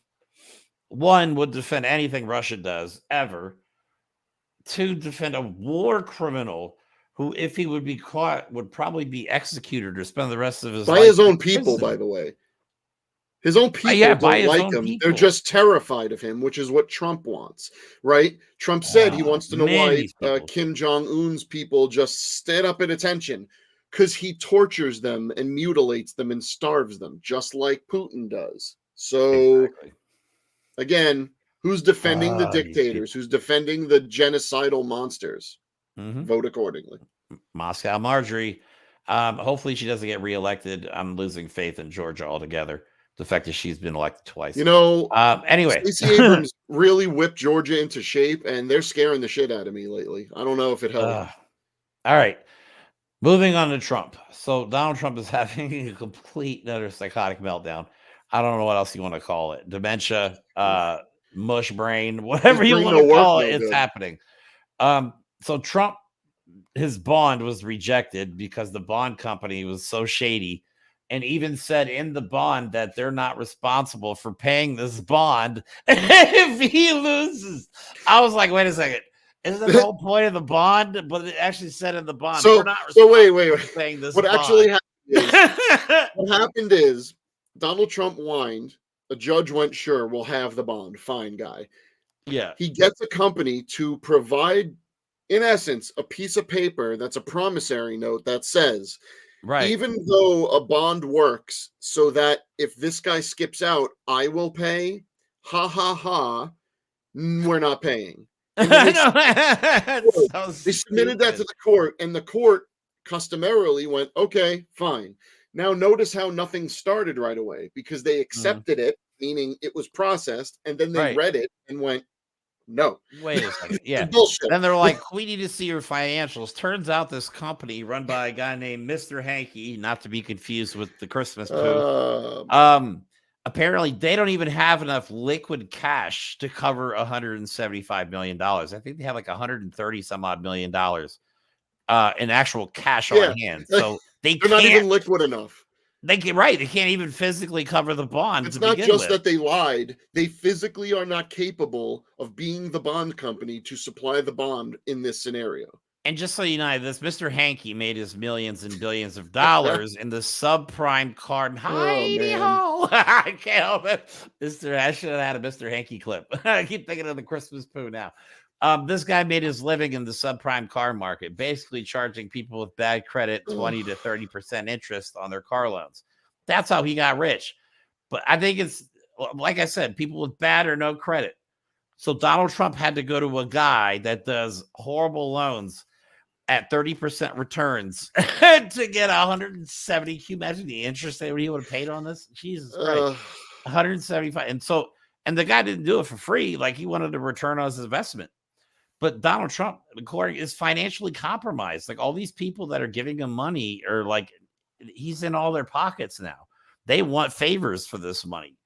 one, would defend anything Russia does ever. Two, defend a war criminal who, if he would be caught, would probably be executed or spend the rest of his life By his in own people, prison. by the way. His own people Yeah, by don't his like own him. people. They're just terrified of him, which is what Trump wants, right? Trump said he wants to know man, why these people. Kim Jong-un's people just stand up at attention, because he tortures them and mutilates them and starves them, just like Putin does. So, again, who's defending the these dictators? Who's defending the genocidal monsters? Mhm. Vote accordingly. Moscow Marjorie. Hopefully she doesn't get reelected. I'm losing faith in Georgia altogether. The fact that she's been elected twice. You know, anyway. Stacey Abrams really whipped Georgia into shape, and they're scaring the shit out of me lately. I don't know if it helped. All right. Moving on to Trump. So Donald Trump is having a complete another psychotic meltdown. I don't know what else you want to call it. Dementia, mush brain, whatever you want to call it, it's happening. So Trump, his bond was rejected because the bond company was so shady, and even said in the bond that they're not responsible for paying this bond if he loses. I was like, wait a second. Isn't the whole point of the bond? But it actually said in the bond. So, we're not wait. for paying this What bond. actually happened is Donald Trump whined. A judge went, sure, we'll have the bond. Fine, guy. Yeah. He gets a company to provide, in essence, a piece of paper that's a promissory note that says, right, even though a bond works so that if this guy skips out, I will pay, ha ha ha, we're not paying. And then they submitted that to the court, and the court customarily went, okay, fine. Now notice how nothing started right away, because they accepted it, meaning it was processed, and then they read it and went, no. Wait a second. Yeah. Bullshit. Then they're like, we need to see your financials. Turns out this company run by a guy named Mr. Hanky, not to be confused with the Christmas poo. Apparently they don't even have enough liquid cash to cover $175 million. I think they have like 130 some odd million dollars in actual cash on hand. So they're not even liquid enough. They can't even physically cover the bond. It's not just that they lied. They physically are not capable of being the bond company to supply the bond in this scenario. And just so you know, this Mr. Hanky made his millions and billions of dollars in the subprime card. Hi-de-ho. I can't help it. I should have had a Mr. Hanky clip. I keep thinking of the Christmas poo now. This guy made his living in the subprime car market, basically charging people with bad credit 20 to 30% interest on their car loans. That's how he got rich. But I think it's, like I said, people with bad or no credit. So Donald Trump had to go to a guy that does horrible loans at 30% returns to get 170. Can you imagine the interest that he would have paid on this? Jesus Christ. 175. And the guy didn't do it for free. Like, he wanted to return on his investment. But Donald Trump, according, is financially compromised. Like, all these people that are giving him money are like, he's in all their pockets now. They want favors for this money.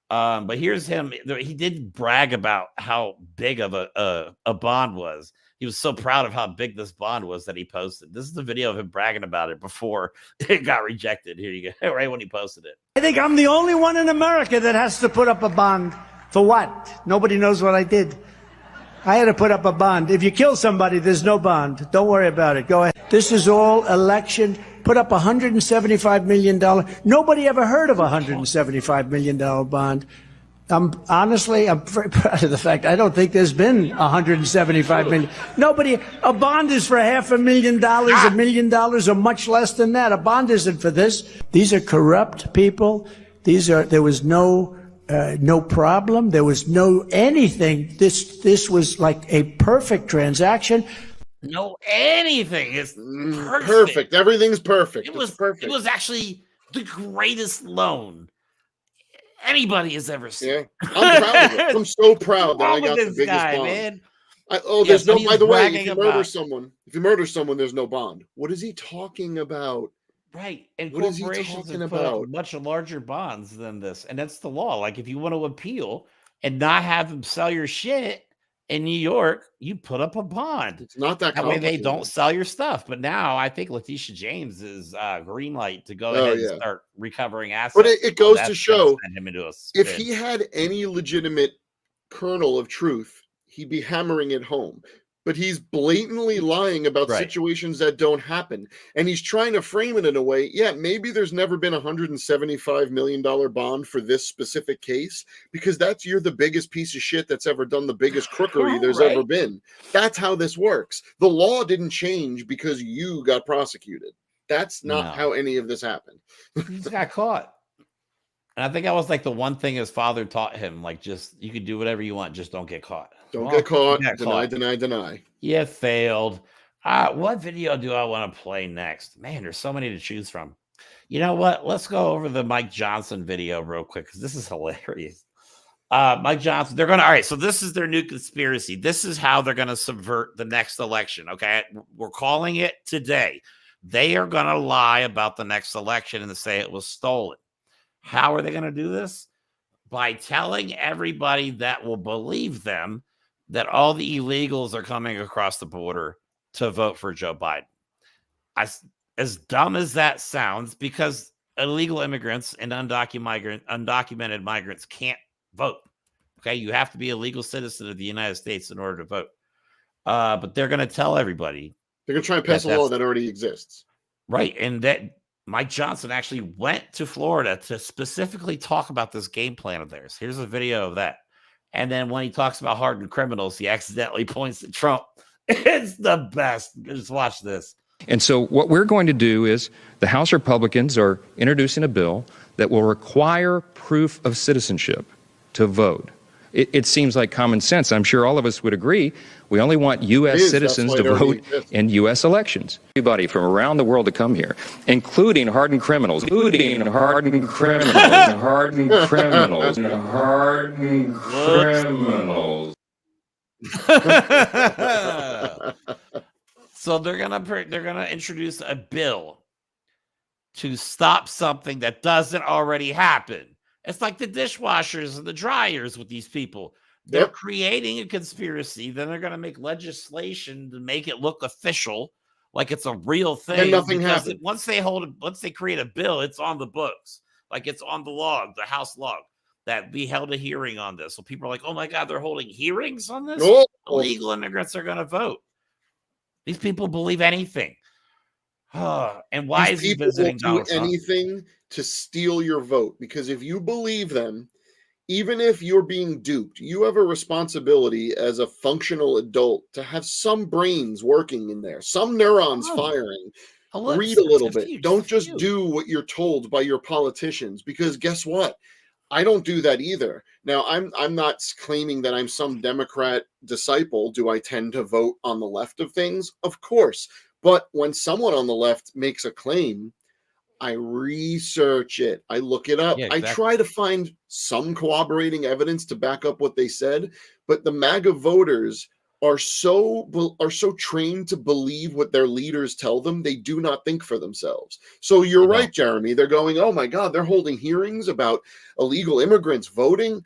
But here's him. He did brag about how big of a bond was. He was so proud of how big this bond was that he posted. This is the video of him bragging about it before it got rejected. Here you go. Right when he posted it. I think I'm the only one in America that has to put up a bond For what? Nobody knows what I did. I had to put up a bond. If you kill somebody, there's no bond. Don't worry about it. Go ahead. This is all election. Put up $175 million. Nobody ever heard of a $175 million bond. I'm very proud of the fact I don't think there's been $175 million. Nobody, a bond is for $500,000, $1 million, or much less than that. A bond isn't for this. These are corrupt people. There was no problem. There was no anything. This was like a perfect transaction. No, anything is perfect. Perfect. Everything's perfect. It was perfect. It was actually the greatest loan anybody has ever seen. Yeah, I'm proud of it. I'm so proud that I got the biggest bond. Man. There's no. By the way, if you murder someone, there's no bond. What is he talking about? Right, and what is he corporations talking have put up about? much larger bonds than this, and that's the law. Like if you want to appeal and not have them sell your shit in New York, you put up a bond. It's not that way they don't sell your stuff. But now I think Letitia James is green light to go ahead and start recovering assets. But it goes to show send him into a if he had any legitimate kernel of truth, he'd be hammering it home. But he's blatantly lying about situations that don't happen. And he's trying to frame it in a way, maybe there's never been a $175 million bond for this specific case, because you're the biggest piece of shit that's ever done the biggest crookery there's ever been. That's how this works. The law didn't change because you got prosecuted. That's not how any of this happened. He just got caught. And I think that was like the one thing his father taught him, like just you can do whatever you want, just don't get caught. Don't get caught. Deny. You failed. What video do I want to play next? Man, there's so many to choose from. You know what? Let's go over the Mike Johnson video real quick because this is hilarious. Mike Johnson, all right, so this is their new conspiracy. This is how they're going to subvert the next election, okay? We're calling it today. They are going to lie about the next election and say it was stolen. How are they going to do this? By telling everybody that will believe them that all the illegals are coming across the border to vote for Joe Biden. As dumb as that sounds, because illegal immigrants and undocumented migrants can't vote. Okay, you have to be a legal citizen of the United States in order to vote. But they're going to tell everybody. They're going to try and pass a law that already exists. Right, and that Mike Johnson actually went to Florida to specifically talk about this game plan of theirs. Here's a video of that. And then when he talks about hardened criminals, he accidentally points to Trump. It's the best. Just watch this. And so what we're going to do is the House Republicans are introducing a bill that will require proof of citizenship to vote. It seems like common sense. I'm sure all of us would agree. We only want U.S. citizens to vote in U.S. elections. Everybody from around the world to come here, including hardened criminals, So they're gonna introduce a bill to stop something that doesn't already happen. It's like the dishwashers and the dryers with these people. They're creating a conspiracy. Then they're going to make legislation to make it look official, like it's a real thing. And nothing happened. Once they create a bill, it's on the books. Like it's on the log, the House log, that we held a hearing on this. So people are like, oh my God, they're holding hearings on this? Illegal immigrants are going to vote. These people believe anything. And why is he visiting Donald Trump? Anything to steal your vote, because if you believe them, even if you're being duped, you have a responsibility as a functional adult to have some brains working in there, some neurons firing. Read a little bit. Don't just do what you're told by your politicians, because guess what? I don't do that either. Now, I'm not claiming that I'm some Democrat disciple. Do I tend to vote on the left of things? Of course. But when someone on the left makes a claim, I research it. I look it up. I try to find some corroborating evidence to back up what they said. But the MAGA voters are so trained to believe what their leaders tell them, they do not think for themselves. So you're right, Jeremy. They're going, oh my God, they're holding hearings about illegal immigrants voting.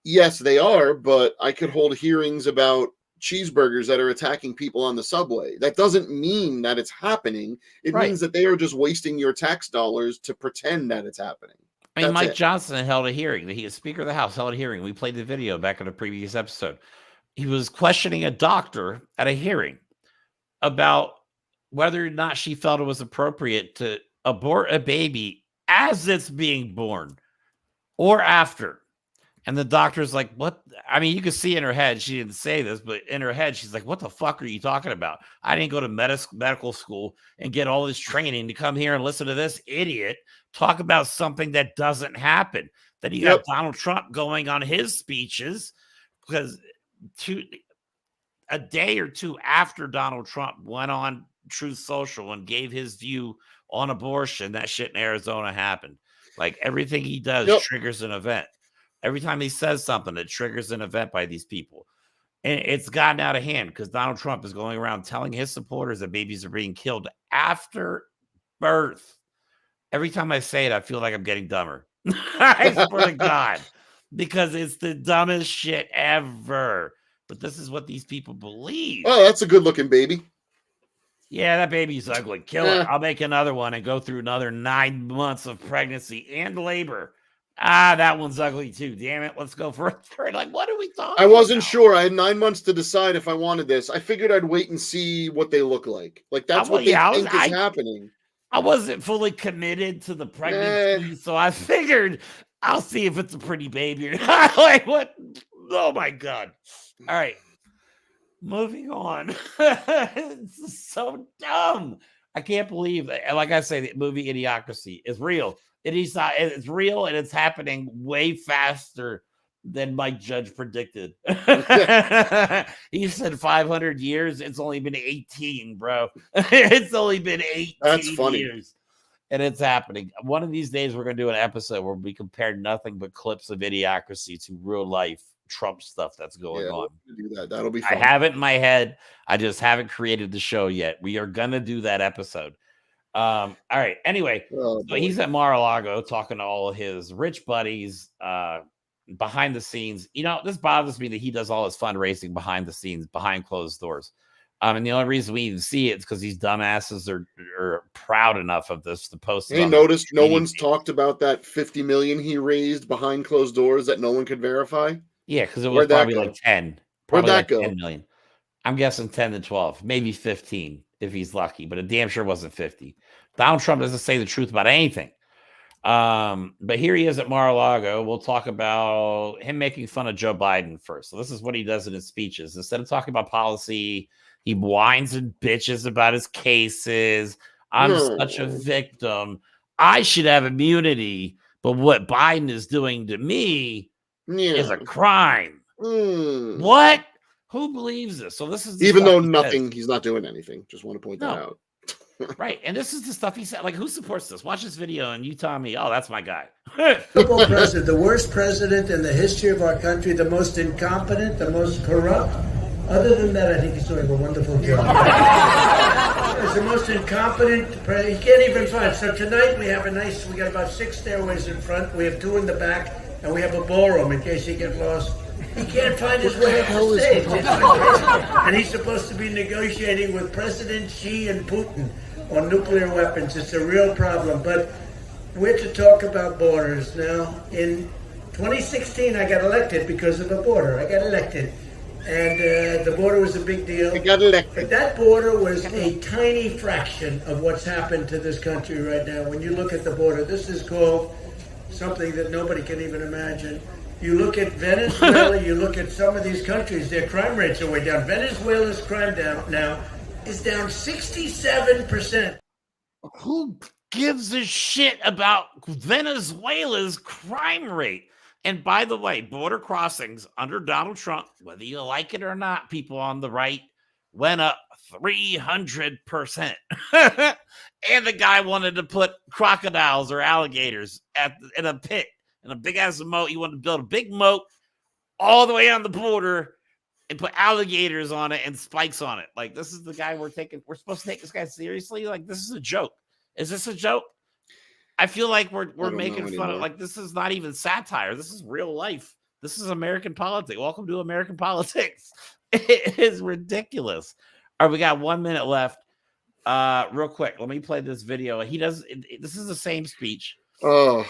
Yes, they are. But I could hold hearings about cheeseburgers that are attacking people on the subway. That doesn't mean that it's happening. It means that they are just wasting your tax dollars to pretend that it's happening. I mean, That's Mike it. Johnson held a hearing. He was Speaker of the House, held a hearing. We played the video back in a previous episode. He was questioning a doctor at a hearing about whether or not she felt it was appropriate to abort a baby as it's being born or after. And the doctor's like, what? I mean, you can see in her head, she didn't say this, but in her head, she's like, what the fuck are you talking about? I didn't go to medical school and get all this training to come here and listen to this idiot talk about something that doesn't happen. Then you got Donald Trump going on his speeches because a day or two after Donald Trump went on Truth Social and gave his view on abortion, that shit in Arizona happened. Like everything he does triggers an event. Every time he says something, it triggers an event by these people. And it's gotten out of hand because Donald Trump is going around telling his supporters that babies are being killed after birth. Every time I say it, I feel like I'm getting dumber. I swear to God. Because it's the dumbest shit ever. But this is what these people believe. Oh, that's a good-looking baby. Yeah, that baby's ugly. Kill it. I'll make another one and go through another 9 months of pregnancy and labor. That one's ugly too. Damn it. Let's go for a third. Like, what are we talking I wasn't about? sure. I had 9 months to decide if I wanted this. I figured I'd wait and see what they look like. Like, that's what they think is happening. I wasn't fully committed to the pregnancy, so I figured I'll see if it's a pretty baby or not. Like, what? Oh, my God. All right. Moving on. This is so dumb. I can't believe that. Like I say, the movie Idiocracy is real. It's real, and it's happening way faster than Mike Judge predicted. He said 500 years. It's only been 18, bro. It's only been 18 That's funny. years. And it's happening. One of these days, we're going to do an episode where we compare nothing but clips of Idiocracy to real life Trump stuff that's going on. We'll do that. That'll be fun. I have it in my head. I just haven't created the show yet. We are going to do that episode. All right. Anyway, so he's at Mar-a-Lago talking to all his rich buddies behind the scenes. You know, this bothers me that he does all his fundraising behind the scenes, behind closed doors. And the only reason we even see it is because these dumbasses are proud enough of this to post it. Hey, noticed no one's talked about that $50 million he raised behind closed doors that no one could verify? Yeah, because it was probably like 10. Where'd that go? 10 million. I'm guessing 10 to 12, maybe 15 if he's lucky, but it damn sure wasn't 50. Donald Trump doesn't say the truth about anything. But here he is at Mar-a-Lago. We'll talk about him making fun of Joe Biden first. So this is what he does in his speeches. Instead of talking about policy, he whines and bitches about his cases. I'm such a victim. I should have immunity, but what Biden is doing to me is a crime. What? Who believes this? So this is even though he's not doing anything. Just want to point that out. Right. And this is the stuff he said. Like, who supports this? Watch this video and you tell me, oh, that's my guy. President, the worst president in the history of our country, the most incompetent, the most corrupt. Other than that, I think he's doing a wonderful job. He's the most incompetent. He can't even find. So tonight we have we got about 6 stairways in front. We have 2 in the back, and we have a ballroom in case he gets lost. He can't find his way up the stage. And he's supposed to be negotiating with President Xi and Putin on nuclear weapons. It's a real problem. But we're to talk about borders now. In 2016, I got elected because of the border. I got elected. And the border was a big deal. But that border was a tiny fraction of what's happened to this country right now. When you look at the border, this is called something that nobody can even imagine. You look at Venezuela, you look at some of these countries, their crime rates are way down. Venezuela's crime now is down 67%. Who gives a shit about Venezuela's crime rate? And by the way, border crossings under Donald Trump, whether you like it or not, people on the right went up 300%. And the guy wanted to put crocodiles or alligators in a pit, in a big ass moat. He wanted to build a big moat all the way on the border and put alligators on it and spikes on it. Like, this is the guy we're supposed to take this guy seriously? Like, this is a joke. Is this a joke? I feel like we're making fun of, like, this is not even satire. This is real life. This is American politics. Welcome to American politics. It is ridiculous. All right, we got 1 minute left. Real quick, let me play this video. This is the same speech. Oh.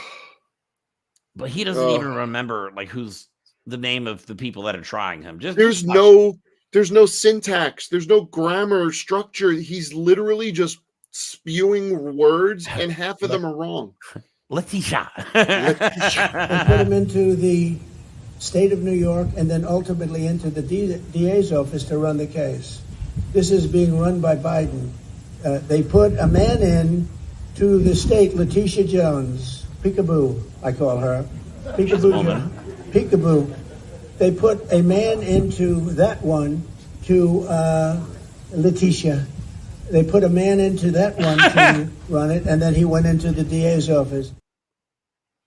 But he doesn't even remember like who's the name of the people that are trying him. There's no syntax, there's no grammar or structure. He's literally just spewing words, and half of them are wrong. Letitia. They put him into the state of New York and then ultimately into the DA's office to run the case. This is being run by Biden. They put a man in to the state, Letitia Jones, Peekaboo, I call her. Peekaboo. Peekaboo. They put a man into that one to Letitia. They put a man into that one to run it, and then he went into the DA's office.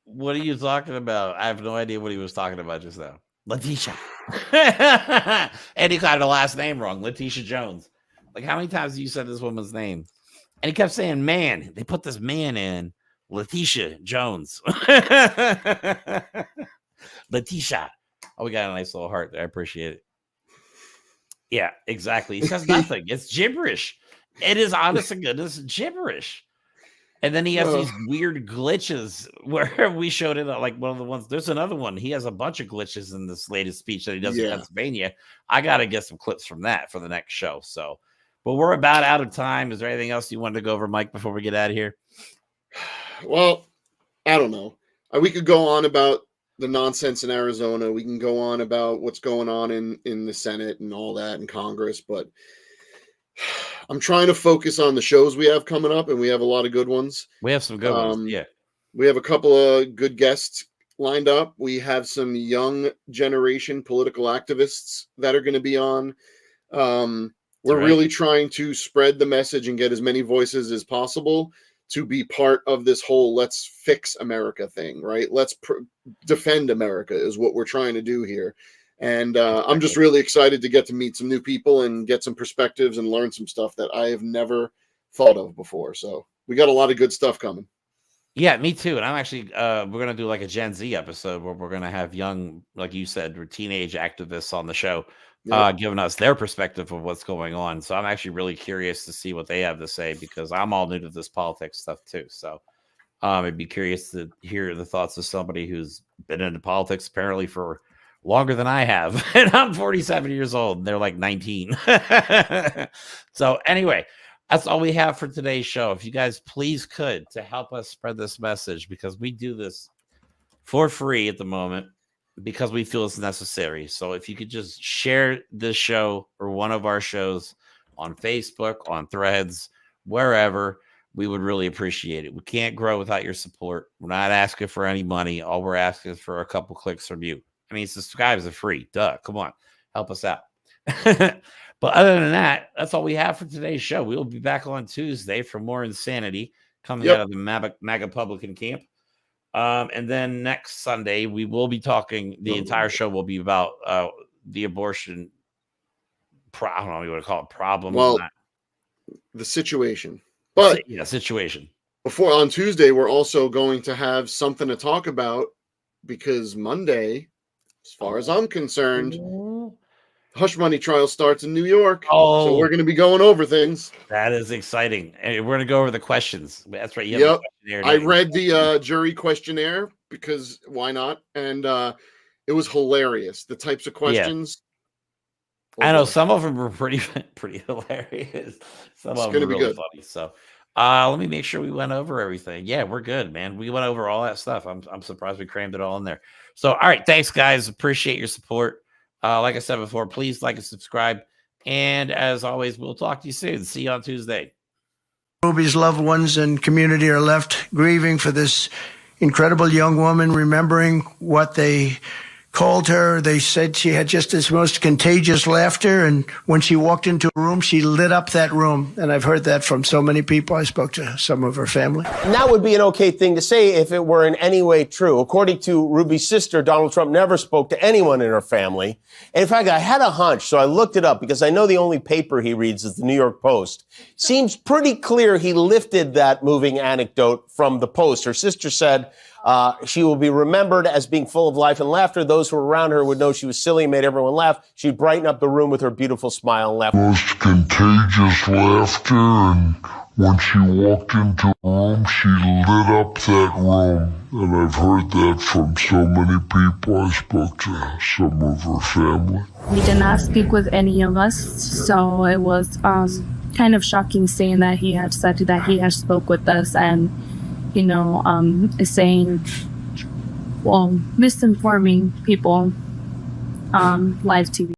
What are you talking about? I have no idea what he was talking about just now. Letitia. And he got her last name wrong, Letitia Jones. Like, how many times have you said this woman's name? And he kept saying, man. They put this man in, Letitia Jones. Letitia. Oh, we got a nice little heart there. I appreciate it. Yeah, exactly. He says nothing. It's gibberish. It is, honest to goodness, gibberish. And then he has these weird glitches where we showed it like one of the ones. There's another one. He has a bunch of glitches in this latest speech that he does in Pennsylvania. I got to get some clips from that for the next show. So, but we're about out of time. Is there anything else you wanted to go over, Mike, before we get out of here? Well, I don't know. We could go on about the nonsense in Arizona. We can go on about what's going on in the Senate and all that in Congress, but I'm trying to focus on the shows we have coming up, and we have a lot of good ones. We have some good ones. Yeah. We have a couple of good guests lined up. We have some young generation political activists that are going to be on. We're really trying to spread the message and get as many voices as possible to be part of this whole let's fix America thing, right? Let's defend America is what we're trying to do here. And I'm just really excited to get to meet some new people and get some perspectives and learn some stuff that I have never thought of before. So we got a lot of good stuff coming. Yeah, me too. And I'm actually, we're going to do like a Gen Z episode where we're going to have young, like you said, or teenage activists on the show, giving us their perspective of what's going on. So I'm actually really curious to see what they have to say because I'm all new to this politics stuff too. So I'd be curious to hear the thoughts of somebody who's been into politics apparently for longer than I have. And I'm 47 years old. And they're like 19. So anyway, that's all we have for today's show. If you guys please could to help us spread this message, because we do this for free at the moment because we feel it's necessary. So if you could just share this show or one of our shows on Facebook, on Threads, wherever, we would really appreciate it. We can't grow without your support. We're not asking for any money. All we're asking is for a couple clicks from you. I mean, subscribe is free. Duh. Come on. Help us out. But other than that, that's all we have for today's show. We will be back on Tuesday for more insanity coming out of the MAGA publican camp. And then next Sunday, we will be talking. The entire show will be about the abortion. I don't know what you want to call it. Problem. Well, the situation. But yeah, situation. Before on Tuesday, we're also going to have something to talk about because Monday, as far as I'm concerned, hush money trial starts in New York. So we're going to be going over things. That is exciting. And we're going to go over the questions. That's right. You have I read the jury questionnaire because why not? And it was hilarious. The types of questions. I know some of them were pretty hilarious. Some of them were really funny. So let me make sure we went over everything. Yeah, we're good, man. We went over all that stuff. I'm surprised we crammed it all in there. So, all right. Thanks, guys. Appreciate your support. Like I said before, please like and subscribe. And as always, we'll talk to you soon. See you on Tuesday. Ruby's loved ones and community are left grieving for this incredible young woman, remembering what they called her. They said she had just this most contagious laughter, and when she walked into a room, she lit up that room. And I've heard that from so many people. I spoke to some of her family. And that would be an okay thing to say if it were in any way true. According to Ruby's sister, Donald Trump never spoke to anyone in her family. And in fact, I had a hunch, so I looked it up because I know the only paper he reads is the New York Post. Seems pretty clear he lifted that moving anecdote from the Post. Her sister said, she will be remembered as being full of life and laughter. Those who were around her would know she was silly and made everyone laugh. She'd brighten up the room with her beautiful smile and laugh. Most contagious laughter and When she walked into the room, she lit up that room. And I've heard that from so many people. I spoke to some of her family. He did not speak with any of us, so it was kind of shocking saying that he had said that he had spoke with us and, you know, saying, well, misinforming people live TV.